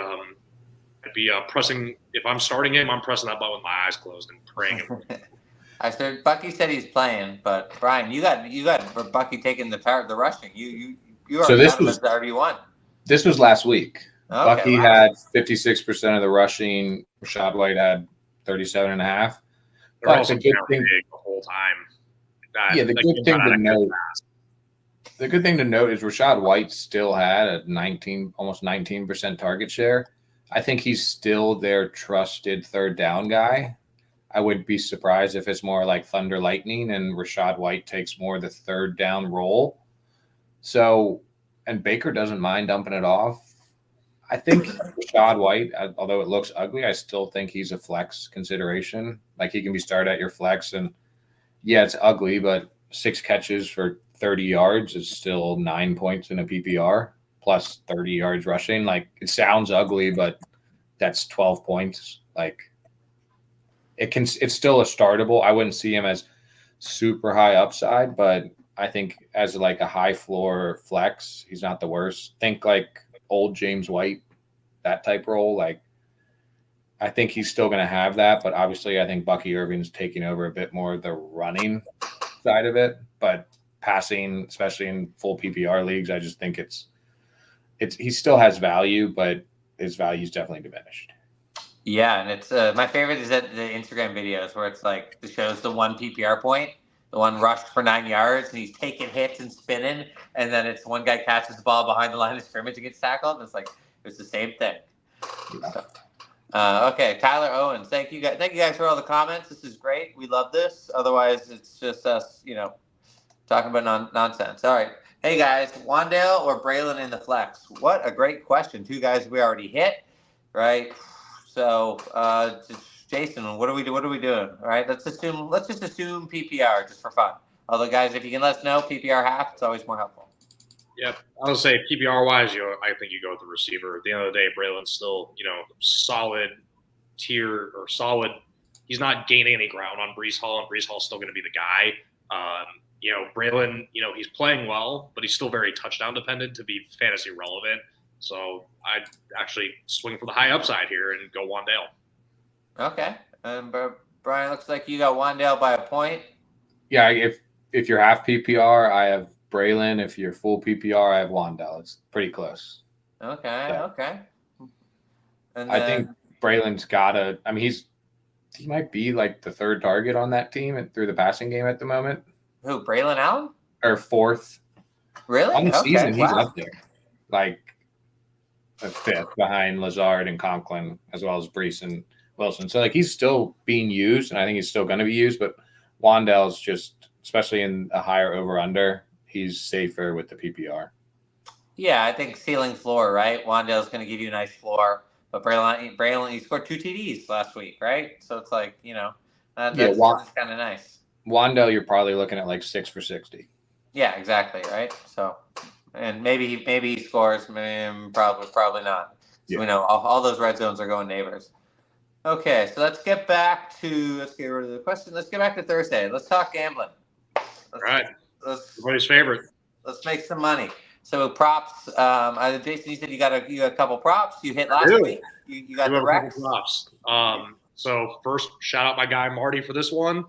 pressing, if I'm starting him, I'm pressing that button with my eyes closed and praying. I said Bucky said he's playing, but Brian, you got Bucky taking the rushing. You already got him as the RB1. This was last week. Okay, Bucky had 56% of the rushing. Rachaad White had 37.5. They're also big the whole time. The good thing to note is Rachaad White still had a almost 19% target share. I think he's still their trusted third down guy. I would be surprised if it's more like Thunder Lightning and Rachaad White takes more of the third down role. So, and Baker doesn't mind dumping it off. I think Rachaad White, although it looks ugly, I still think he's a flex consideration. Like he can be started at your flex, and yeah, it's ugly, but 6 catches for 30 yards is still 9 points in a PPR plus 30 yards rushing. Like it sounds ugly, but that's 12 points. Like it's still a startable. I wouldn't see him as super high upside, but I think as like a high floor flex, he's not the worst. Think like old James White, that type role. Like I think he's still going to have that, but obviously I think Bucky Irving's taking over a bit more of the running side of it, but passing, especially in full PPR leagues, I just think he still has value, but his value is definitely diminished. Yeah, and it's my favorite is that the Instagram videos where it's like it shows the one PPR point, the one rushed for 9 yards, and he's taking hits and spinning, and then it's one guy catches the ball behind the line of scrimmage and gets tackled, and it's like it's the same thing. Yeah. So, okay, Tyler Owens, thank you guys. Thank you guys for all the comments. This is great. We love this. Otherwise, it's just us, talking about nonsense. All right. Hey guys, Wandale or Braylon in the flex? What a great question. Two guys we already hit, right? So, Jason, what are we doing? All right, let's just assume PPR just for fun. Although, guys, if you can let us know PPR half, it's always more helpful. Yep, I would say PPR wise, I think you go with the receiver. At the end of the day, Braylon's still, solid tier or solid. He's not gaining any ground on Breece Hall, and Breece Hall's still going to be the guy. Braylon, he's playing well, but he's still very touchdown dependent to be fantasy relevant. So I'd actually swing for the high upside here and go Wandale. Okay. Brian, looks like you got Wandale by a point. Yeah, if you're half PPR, I have Braylon. If you're full PPR, I have Wandale. It's pretty close. Okay. So, okay. And I think Braylon's he might be like the third target on that team through the passing game at the moment. Who, Braylon Allen? Or fourth. Really? On the season, he's wow. up there. Like a fifth behind Lazard and Conklin, as well as Breece and Wilson. So he's still being used, and I think he's still going to be used, but Wandale's just, especially in a higher over-under, he's safer with the PPR. Yeah, I think ceiling floor, right? Wandale's going to give you a nice floor. But Braylon, he scored 2 TDs last week, right? So it's like, that's kind of nice. Wandale, you're probably looking at like 6 for 60. Yeah, exactly, right? So, and maybe he scores, probably not. So Yeah. we know all those red zones are going neighbors. Okay, so let's get rid of the question. Let's get back to Thursday. Let's talk gambling. Everybody's favorite. Let's make some money. So props. Jason, you said you got a couple props. You hit last week. You got the Rex. Props. So first, shout out my guy Marty for this one.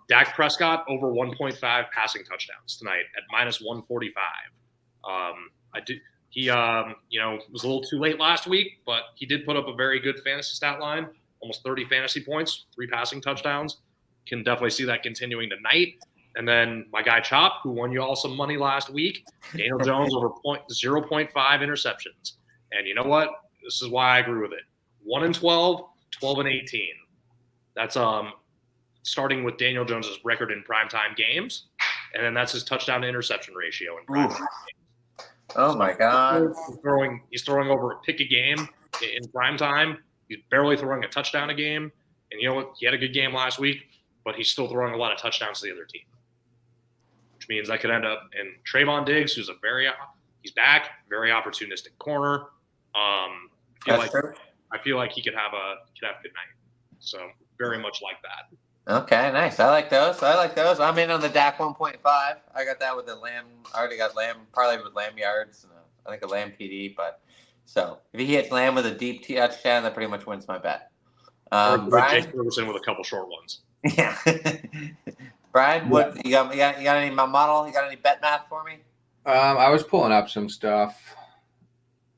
Dak Prescott over 1.5 passing touchdowns tonight at minus 145. He was a little too late last week, but he did put up a very good fantasy stat line, almost 30 fantasy points, 3 passing touchdowns. Can definitely see that continuing tonight. And then my guy Chop, who won you all some money last week, Daniel Jones over 0.5 interceptions. And you know what? This is why I agree with it. 1-12, 12-18. That's starting with Daniel Jones's record in primetime games, and then that's his touchdown to interception ratio in primetime games. Oh my God! He's throwing over a pick a game in primetime. He's barely throwing a touchdown a game, and you know what? He had a good game last week, but he's still throwing a lot of touchdowns to the other team, which means that could end up in Trayvon Diggs, who's he's back, very opportunistic corner. I feel like he could have a good night. So very much like that. Okay, nice. I like those. I'm in on the Dak 1.5. I got that with the Lamb. I already got Lamb parlayed with Lamb yards. And I think a Lamb PD. But so if he hits Lamb with a deep touchdown, that pretty much wins my bet. Brian Ferguson with a couple short ones. Yeah. Brian, what you got any model? You got any bet math for me? I was pulling up some stuff.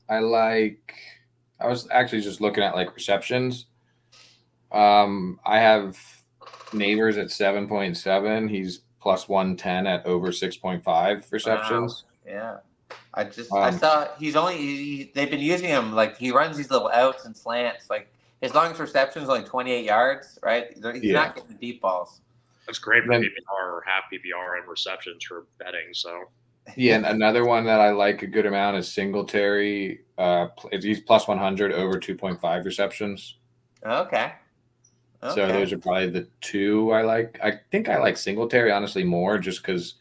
I was actually just looking at like receptions. I have Neighbors at 7.7. He's plus 110 at over 6.5 receptions. Wow. Yeah. I saw they've been using him like he runs these little outs and slants. Like his longest reception is only 28 yards, right? He's not getting deep balls. That's great for PPR or half PPR and receptions for betting. So yeah, and another one that I like a good amount is Singletary. He's plus 100 over 2.5 receptions. Okay. So those are probably the two I like. I think I like Singletary honestly more just because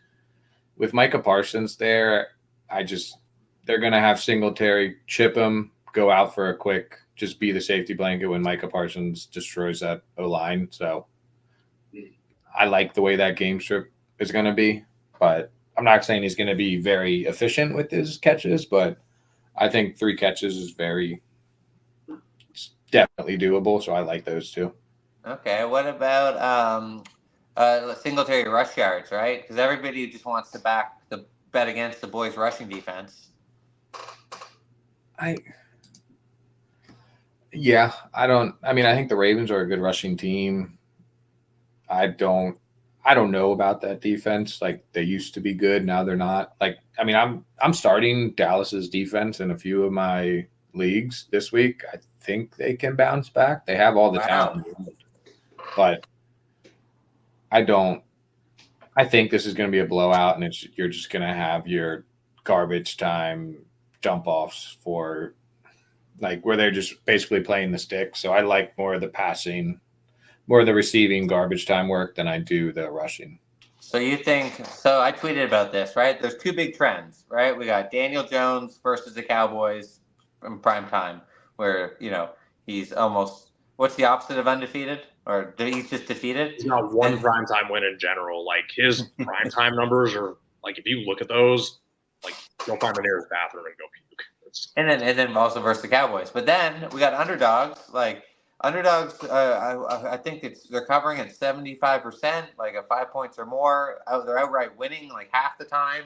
with Micah Parsons there, they're going to have Singletary chip him, go out for a quick, just be the safety blanket when Micah Parsons destroys that O-line. So I like the way that game script is going to be, but I'm not saying he's going to be very efficient with his catches, but I think 3 catches is definitely doable. So I like those two. Okay, what about Singletary rush yards, right? Because everybody just wants to bet against the boys' rushing defense. Yeah, I think the Ravens are a good rushing team. I don't know about that defense. Like, they used to be good, now they're not. Like, I'm starting Dallas's defense in a few of my leagues this week. I think they can bounce back. They have all the talent, but I think this is going to be a blowout, and you're just going to have your garbage time dump offs for, like, where they're just basically playing the stick. So I like more of the passing, more of the receiving garbage time work than I do the rushing. So you think, so I tweeted about this, right? There's two big trends, right? We got Daniel Jones versus the Cowboys in prime time, where, he's almost, what's the opposite of undefeated? Or he's just defeated? He's not one primetime win in general. Like, his primetime numbers are, like, if you look at those, like, go find the nearest bathroom and go puke. And then also versus the Cowboys. But then we got underdogs. Like, underdogs, I think they're covering at 75%, like at 5 points or more. They're outright winning like half the time.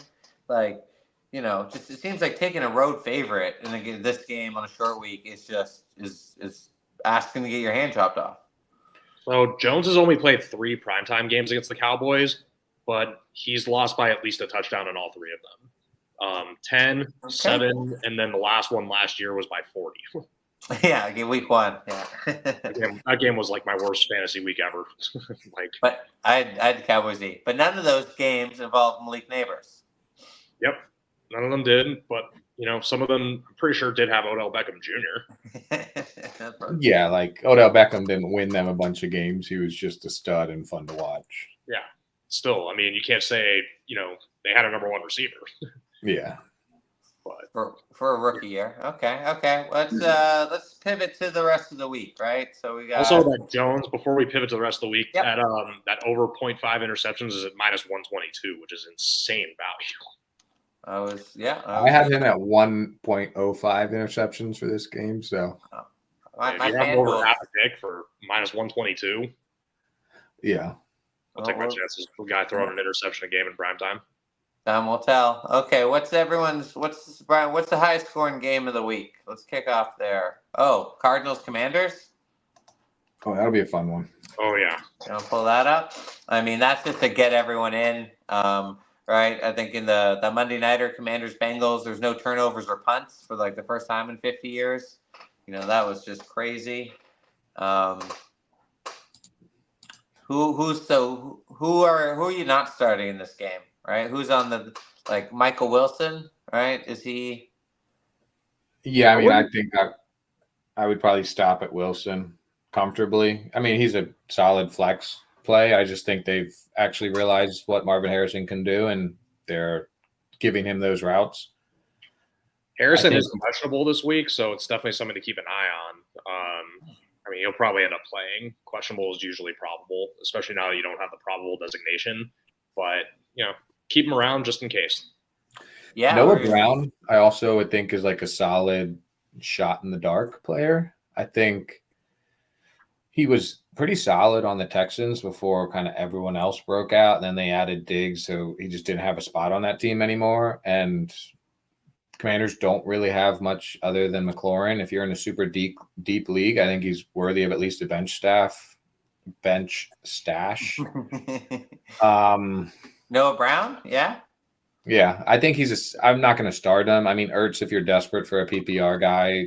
Like, just it seems like taking a road favorite in this game on a short week is just is asking to get your hand chopped off. So Jones has only played 3 primetime games against the Cowboys, but he's lost by at least a touchdown in all 3 of them. 10, 7, and then the last one last year was by 40. Yeah, week 1. Yeah. that game was like my worst fantasy week ever. But I had the Cowboys eat. But none of those games involved Malik Neighbors. Yep. None of them did, but some of them I'm pretty sure did have Odell Beckham Jr. Yeah, like Odell Beckham didn't win them a bunch of games. He was just a stud and fun to watch. Yeah. Still, you can't say, they had a number 1 receiver. Yeah. But for a rookie year. Okay. Let's pivot to the rest of the week, right? So we got also that Jones, before we pivot to the rest of the week, yep. that over 0.5 interceptions is at -122, which is insane value. I had him at 1.05 interceptions for this game, so if you have over half a pick for -122. Yeah. I'll take my chances with a guy throwing an interception a game in prime time. Time will tell. Okay, what's the highest scoring game of the week? Let's kick off there. Oh, Cardinals Commanders? Oh, that'll be a fun one. Oh, yeah. Pull that up. That's just to get everyone in, right? I think in the Monday Nighter Commanders Bengals, there's no turnovers or punts for like the first time in 50 years. That was just crazy. Who are you not starting in this game? Right? Who's on Michael Wilson? Right? Is he? Yeah, I think I would probably stop at Wilson comfortably. He's a solid flex play. I just think they've actually realized what Marvin Harrison can do, and they're giving him those routes. Harrison is questionable this week, so it's definitely something to keep an eye on. He'll probably end up playing. Questionable is usually probable, especially now that you don't have the probable designation. But, keep him around just in case. Yeah. Noah Brown, I also would think is like a solid shot in the dark player. I think he was pretty solid on the Texans before kind of everyone else broke out. And then they added Diggs, so he just didn't have a spot on that team anymore. And Commanders don't really have much other than McLaurin. If you're in a super deep league, I think he's worthy of at least a bench stash. Noah Brown, yeah. Yeah, I think I'm not going to start him. Ertz, if you're desperate for a PPR guy,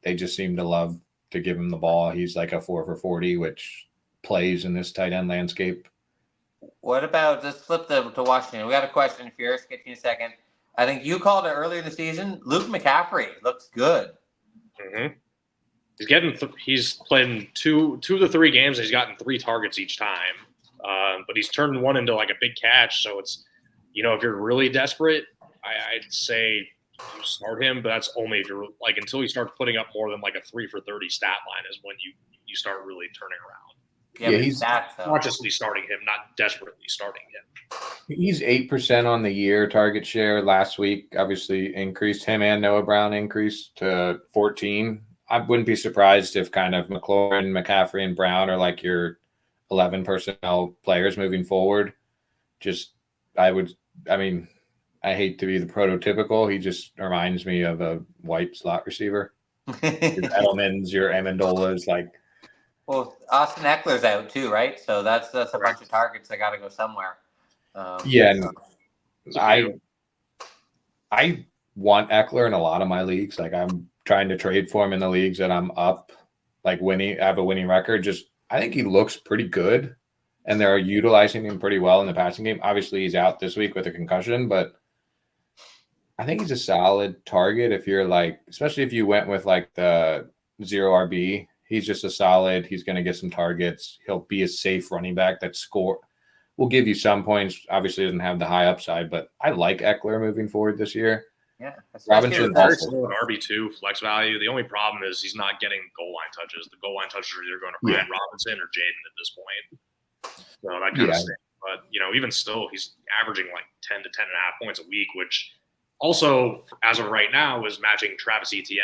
they just seem to love to give him the ball. He's like a 4 for 40, which plays in this tight end landscape. What about, let's flip to Washington. We got a question, Fierce. Get you in a second. I think you called it earlier in the season. Luke McCaffrey looks good. Mm-hmm. He's played in two of the 3 games. He's gotten 3 targets each time, but he's turned one into like a big catch. So it's, if you're really desperate, I'd say you start him, but that's only if you're like, until he starts putting up more than like a 3 for 30 stat line is when you start really turning around. Yeah, he's consciously starting him, not desperately starting him. He's 8% on the year target share. Last week, obviously increased. Him and Noah Brown increased to 14. I wouldn't be surprised if kind of McLaurin, McCaffrey, and Brown are like your 11 personnel players moving forward. I hate to be the prototypical. He just reminds me of a white slot receiver. your Edelmans, your Amendolas, like. Well, Austin Eckler's out too, right? So that's a bunch of targets that got to go somewhere. Yeah, and I want Eckler in a lot of my leagues. Like I'm trying to trade for him in the leagues that I'm up, like winning. I have a winning record. Just I think he looks pretty good, and they're utilizing him pretty well in the passing game. Obviously, he's out this week with a concussion, but I think he's a solid target if you're like, especially if you went with like the 0 RB. He's just a solid. He's going to get some targets. He'll be a safe running back that will give you some points. Obviously, doesn't have the high upside, but I like Eckler moving forward this year. Yeah, Robinson very also similar to RB2 flex value. The only problem is he's not getting goal line touches. The goal line touches are either going to Brian Robinson or Jaden at this point. So that kind of stinks. But even still, he's averaging like 10 to 10.5 points a week, which also, as of right now, is matching Travis Etienne.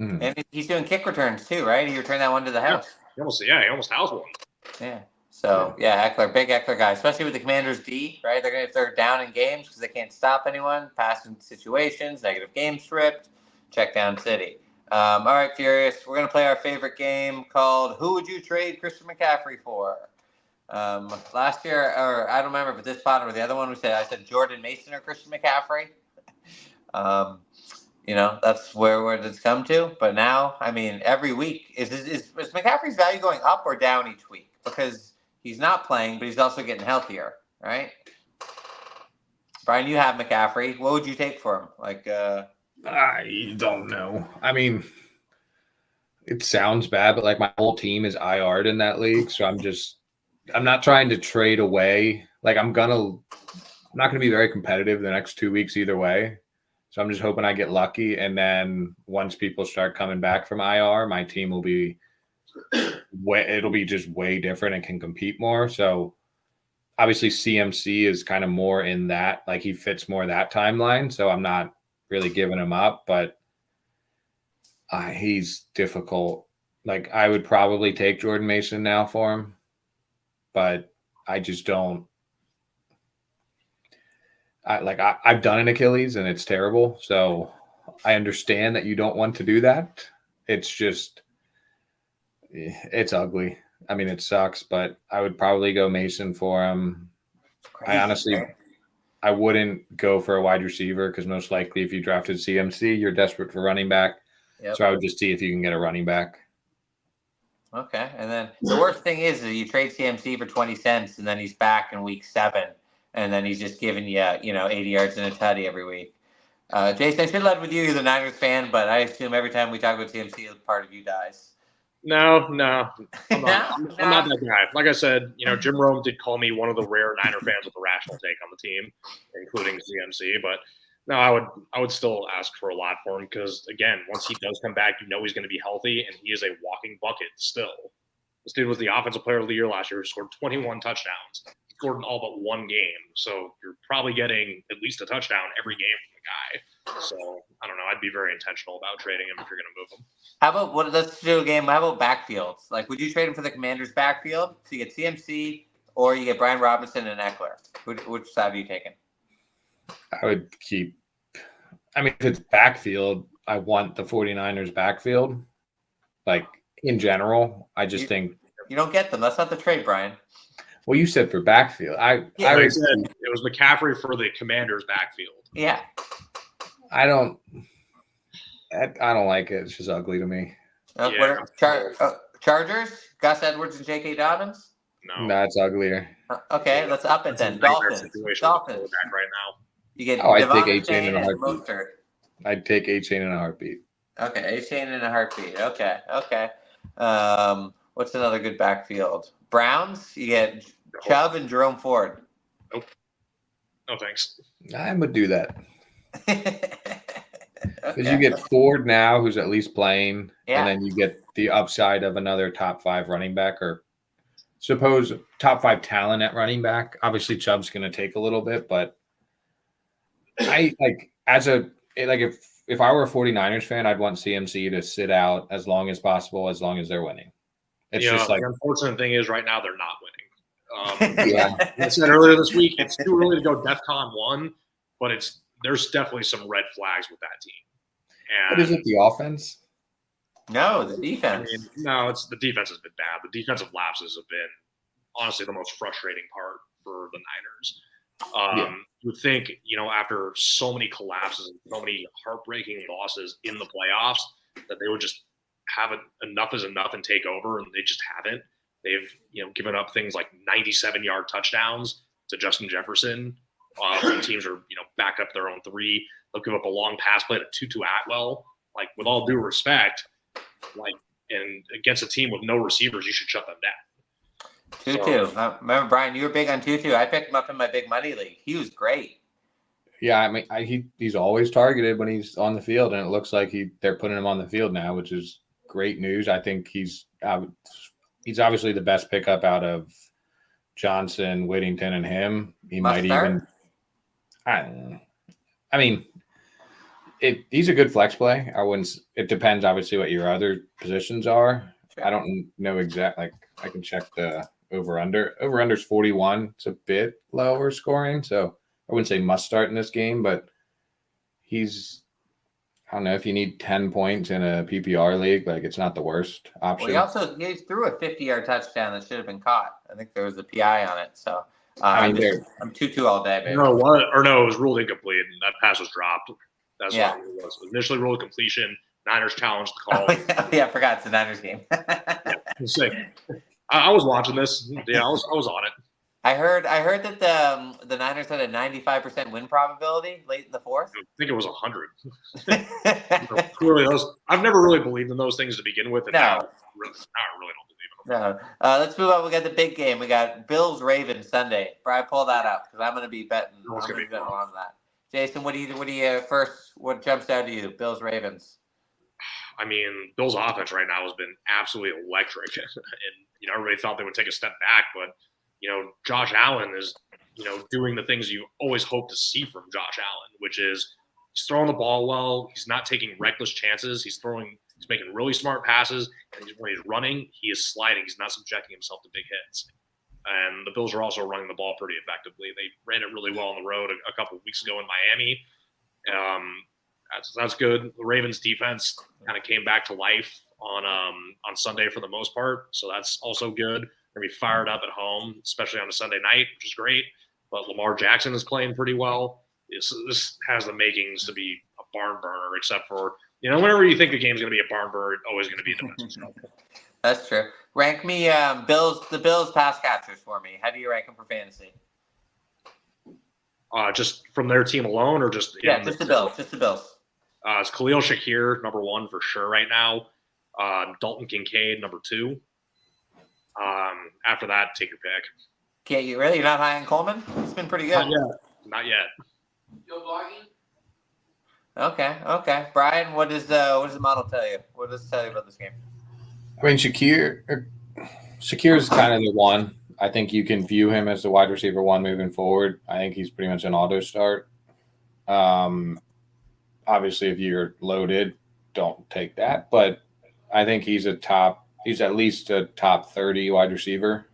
And he's doing kick returns too, right? He returned that one to the house. He almost housed one. Yeah. So Eckler, big Eckler guy, especially with the Commanders D, right? If they're down in games because they can't stop anyone, passing situations, negative game script, check down city. All right, Furious, we're gonna play our favorite game called "Who Would You Trade Christian McCaffrey For?" Last year, or I don't remember, but this pod or the other one, I said Jordan Mason or Christian McCaffrey. That's where it's come to. But now, I mean, every week is McCaffrey's value going up or down each week? Because he's not playing, but he's also getting healthier, right? Brian, you have McCaffrey. What would you take for him? I don't know. I mean, it sounds bad, but like my whole team is IR'd in that league, so I'm not trying to trade away. Like I'm not gonna be very competitive the next 2 weeks either way. So I'm just hoping I get lucky, and then once people start coming back from IR, my team will be just way different and can compete more. So obviously CMC is kind of more in that, like he fits more that timeline. So I'm not really giving him up, but he's difficult. Like I would probably take Jordan Mason now for him, but I just don't. I've done an Achilles and it's terrible. So I understand that you don't want to do that. It's just, it's ugly. I mean, it sucks, but I would probably go Mason for him. I wouldn't go for a wide receiver because most likely if you drafted CMC, you're desperate for running back. Yep. So I would just see if you can get a running back. Okay. And then the worst thing is that you trade CMC for 20 cents and then he's back in week 7. And then he's just giving you, 80 yards and a tutty every week. Jason, I should have led with you. You're the Niners fan, but I assume every time we talk about CMC, part of you dies. No. I'm not that guy. Like I said, Jim Rome did call me one of the rare Niner fans with a rational take on the team, including CMC. But no, I would still ask for a lot for him because, again, once he does come back, he's going to be healthy, and he is a walking bucket still. This dude was the offensive player of the year last year, scored 21 touchdowns. Scored in all but one game, so you're probably getting at least a touchdown every game from the guy. So I don't know. I'd be very intentional about trading him if you're going to move him. How about let's do a game. How about backfields? Like, would you trade him for the Commanders' backfield? So you get CMC or you get Brian Robinson and Eckler. Which side are you taking? I would keep. I mean, if it's backfield, I want the 49ers backfield. Like in general, I just think you don't get them. That's not the trade, Brian. Well, you said for backfield. I said it was McCaffrey for the Commanders' backfield. Yeah. I don't like it. It's just ugly to me. Chargers? Gus Edwards and J.K. Dobbins? No. That's uglier. Okay, let's up it then. Dolphins. Right now. You get I'd take A-Chain in a heartbeat. I'd take A-Chain in a heartbeat. Okay, A-Chain in a heartbeat. Okay. What's another good backfield? Browns? You get Chubb and Jerome Ford. Nope. No, thanks. I would do that. Because you get Ford now, who's at least playing, and then you get the upside of another top 5 running back, or suppose top 5 talent at running back. Obviously, Chubb's going to take a little bit, but I if I were a 49ers fan, I'd want CMC to sit out as long as possible, as long as they're winning. It's just like the unfortunate thing is right now they're not winning. I said earlier this week, it's too early to go DEFCON 1, but there's definitely some red flags with that team. And But is it the offense? No, the defense. I mean, no, it's the defense has been bad. The defensive lapses have been honestly the most frustrating part for the Niners. You would think, after so many collapses and so many heartbreaking losses in the playoffs, that they would just have enough is enough and take over, and they just haven't. They've, given up things like 97-yard touchdowns to Justin Jefferson. When teams are, backed up their own 3. They'll give up a long pass play to Tutu Atwell. Like, with all due respect, and against a team with no receivers, you should shut them down. Tutu. Remember, Brian, you were big on Tutu. I picked him up in my big money league. He was great. Yeah, I mean, he's always targeted when he's on the field, and it looks like they're putting him on the field now, which is great news. I think he's obviously the best pickup out of Johnson, Whittington, and him. He might even. I mean, he's a good flex play. I wouldn't. It depends, obviously, what your other positions are. Sure. I don't know exactly. I can check the over/under. Over/under's 41. It's a bit lower scoring, so I wouldn't say must start in this game, but he's. I don't know if you need 10 points in a PPR league, it's not the worst option. Well, he threw a 50-yard touchdown that should have been caught. I think there was a PI on it, so. I'm 2-2 all day, baby. No, what? Or no, it was ruled incomplete, and that pass was dropped. That's what it was. Initially ruled completion. Niners challenged the call. I forgot it's the Niners game. I was watching this. Yeah, I was on it. I heard that the Niners had a 95% win probability late in the fourth. I think it was 100. Clearly, I've never really believed in those things to begin with, and now I really don't believe in them. No. Let's move on. We got the big game. We got Bills-Ravens Sunday. Brian, pull that up because I'm going to be betting. I'm going to be betting on that. Jason, what jumps out to you? Bills-Ravens. I mean, Bills' offense right now has been absolutely electric, and everybody thought they would take a step back, but Josh Allen is doing the things you always hope to see from Josh Allen, which is he's throwing the ball well. He's not taking reckless chances. He's making really smart passes, and when he's running, he is sliding. He's not subjecting himself to big hits. And the Bills are also running the ball pretty effectively. They ran it really well on the road a couple of weeks ago in Miami. That's good. The Ravens defense kind of came back to life on Sunday for the most part, so that's also good. They're going to be fired up at home, especially on a Sunday night, which is great. But Lamar Jackson is playing pretty well. This has the makings to be a barn burner, except for, whenever you think the game's going to be a barn burner, it's always going to be defensive. That's true. Rank me the Bills pass catchers for me. How do you rank them for fantasy? Just from their team alone, or just just the Bills. Just the Bills. It's Khalil Shakir, number 1 for sure right now. Dalton Kincaid, number 2. After that, take your pick. Can't you really? You're not high on Coleman? It's been pretty good. Not yet. Still blogging? Okay. Brian, what does the model tell you? What does it tell you about this game? I mean, Shakir is kind of the one. I think you can view him as the wide receiver 1 moving forward. I think he's pretty much an auto start. Obviously, if you're loaded, don't take that. But I think he's at least a top 30 wide receiver.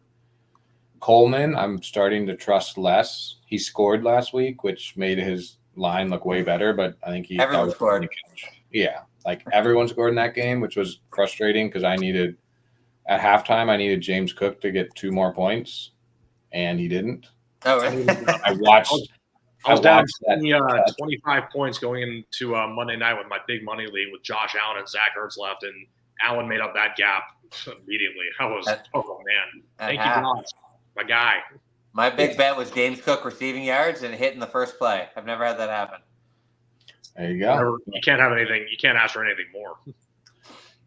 Coleman, I'm starting to trust less. He scored last week, which made his line look way better, but I think everyone scored. Yeah, everyone scored in that game, which was frustrating because at halftime, I needed James Cook to get 2 more points, and he didn't. Oh, really? I was down 25 points going into Monday night with my big money lead with Josh Allen and Zach Ertz left, and Allen made up that gap immediately. Oh, man. Thank you, Josh. My guy. My big bet was James Cook receiving yards and hitting the first play. I've never had that happen. There you go. You can't have anything. You can't ask for anything more.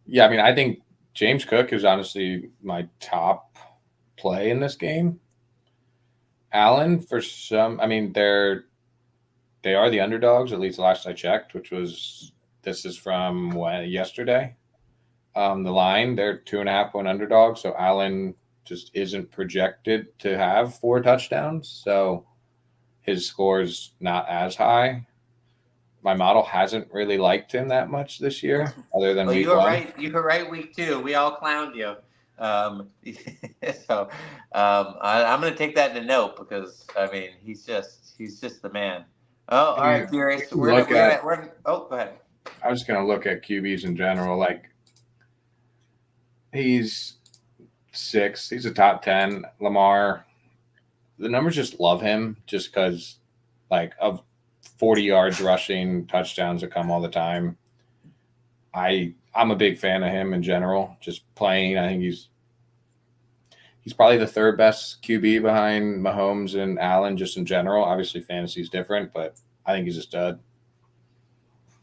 Yeah, I mean, I think James Cook is honestly my top play in this game. Allen, they are the underdogs, at least last I checked, this is from yesterday. The line, they're 2.5-point underdogs, so Allen just isn't projected to have 4 touchdowns, so his score's not as high. My model hasn't really liked him that much this year, other than week 1. Right. You were right week 2. We all clowned you. So I'm going to take that in a note because, he's just the man. Oh, all right, Furious. Go ahead. I was going to look at QBs in general. Like, he's 6. He's a top 10. Lamar, the numbers just love him just because, like, of 40 yards rushing, touchdowns that come all the time. I'm a big fan of him in general, just playing. I think he's probably the third best QB behind Mahomes and Allen just in general. Obviously, fantasy is different, but I think he's a stud.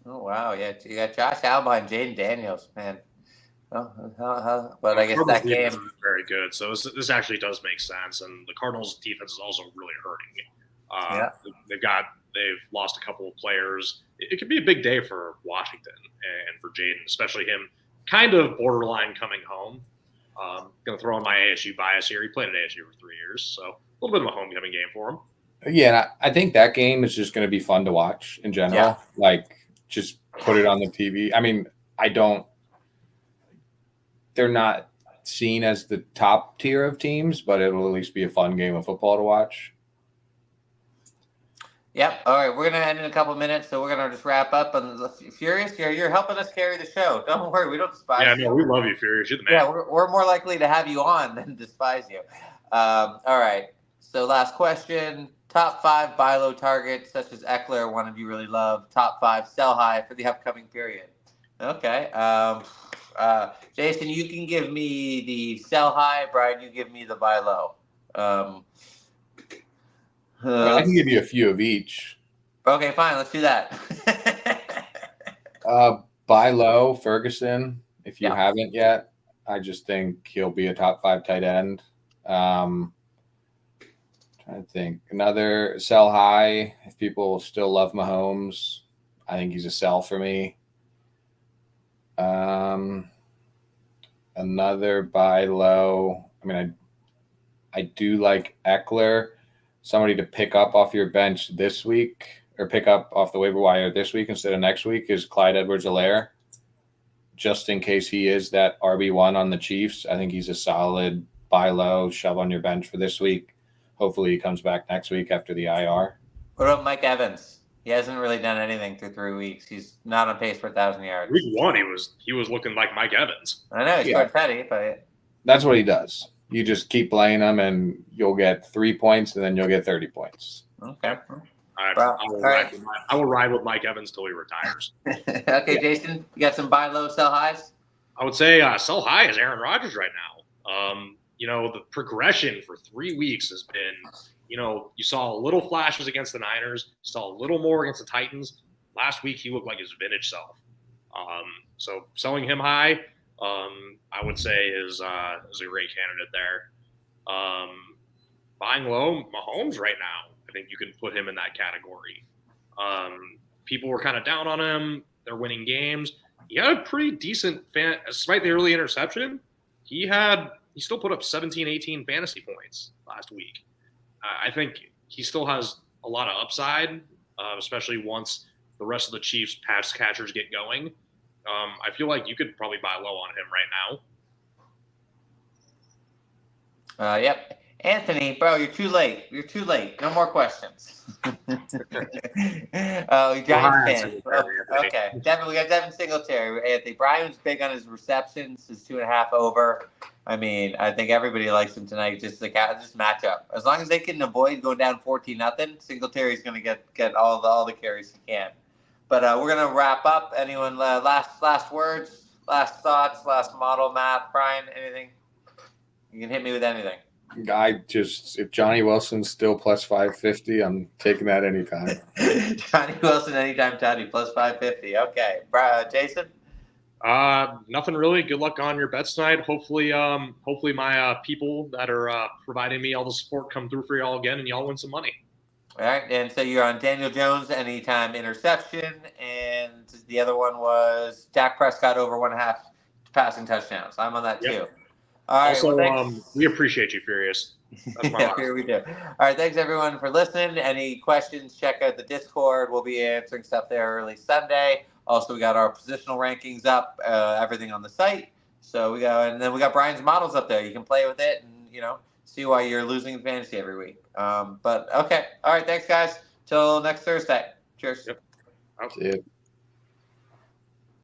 Oh, wow. Yeah, you got Josh Allen and Jaden Daniels, man. But I guess Cardinals that defense game is very good. So this actually does make sense, and the Cardinals defense is also really hurting. They've lost a couple of players. It could be a big day for Washington and for Jaden, especially him, kind of borderline coming home. Going to throw in my ASU bias here. He played at ASU for 3 years, so a little bit of a homecoming game for him. Yeah, I think that game is just going to be fun to watch in general. Yeah. Like, just put it on the TV. I mean, they're not seen as the top tier of teams, but it'll at least be a fun game of football to watch. Yep. All right, we're gonna end in a couple minutes, so we're gonna just wrap up. And Furious, you're helping us carry the show. Don't worry, we don't despise you. Yeah, no, we love you, Furious. You're the man. Yeah, we're more likely to have you on than despise you. All right. So last question: top 5 buy low targets, such as Eckler, one of you really love. Top 5 sell high for the upcoming period. Okay. Jason, you can give me the sell high. Brian, you give me the buy low. I can give you a few of each. Okay, fine. Let's do that. Buy low, Ferguson, if you Yeah. haven't yet. I just think he'll be a top 5 tight end. Trying to think. Another sell high, if people still love Mahomes, I think he's a sell for me. Another buy low. I mean, I do like Eckler. Somebody to pick up off your bench this week or pick up off the waiver wire this week instead of next week is Clyde Edwards-Helaire. Just in case he is that RB1 on the Chiefs, I think he's a solid buy low, shove on your bench for this week. Hopefully he comes back next week after the IR. What about Mike Evans? He hasn't really done anything through 3 weeks. He's not on pace for 1,000 yards. Week 1, he was looking like Mike Evans. I know, he scored petty, but that's what he does. You just keep playing him, and you'll get 3 points, and then you'll get 30 points. Okay. I will ride with Mike Evans till he retires. Okay, yeah. Jason, you got some buy low, sell highs? I would say sell high is Aaron Rodgers right now. The progression for 3 weeks has been, you saw little flashes against the Niners, saw a little more against the Titans. Last week, he looked like his vintage self. So selling him high, I would say is a great candidate there. Buying low, Mahomes right now, I think you can put him in that category. People were kind of down on him. They're winning games. He had a pretty decent despite the early interception. He still put up 17, 18 fantasy points last week. I think he still has a lot of upside, especially once the rest of the Chiefs pass catchers get going. I feel like you could probably buy low on him right now. Yep. Anthony, bro, you're too late. You're too late. No more questions. Giants fan. Okay. We got Devin Singletary. Anthony, Brian's big on his receptions, his 2.5 over. I mean, I think everybody likes him tonight. Just matchup. As long as they can avoid going down 14-0, Singletary's going to get all the carries he can. But we're going to wrap up. Anyone last words, last thoughts, last model math? Brian, anything? You can hit me with anything. If Johnny Wilson's still plus 550, I'm taking that anytime. Johnny Wilson anytime, Toddy, plus 550. Okay. Jason? Nothing really. Good luck on your bets tonight. Hopefully my people that are providing me all the support come through for y'all again and y'all win some money. All right. And so you're on Daniel Jones anytime interception, and the other one was Dak Prescott over 1.5 passing touchdowns. I'm on that too. All right. Also, we appreciate you, Furious. That's my here we do. All right. Thanks, everyone, for listening. Any questions, check out the Discord. We'll be answering stuff there early Sunday. Also, we got our positional rankings up, everything on the site. So we got Brian's models up there. You can play with it and, see why you're losing fantasy every week. But, okay. All right. Thanks, guys. Till next Thursday. Cheers. Yep. See you.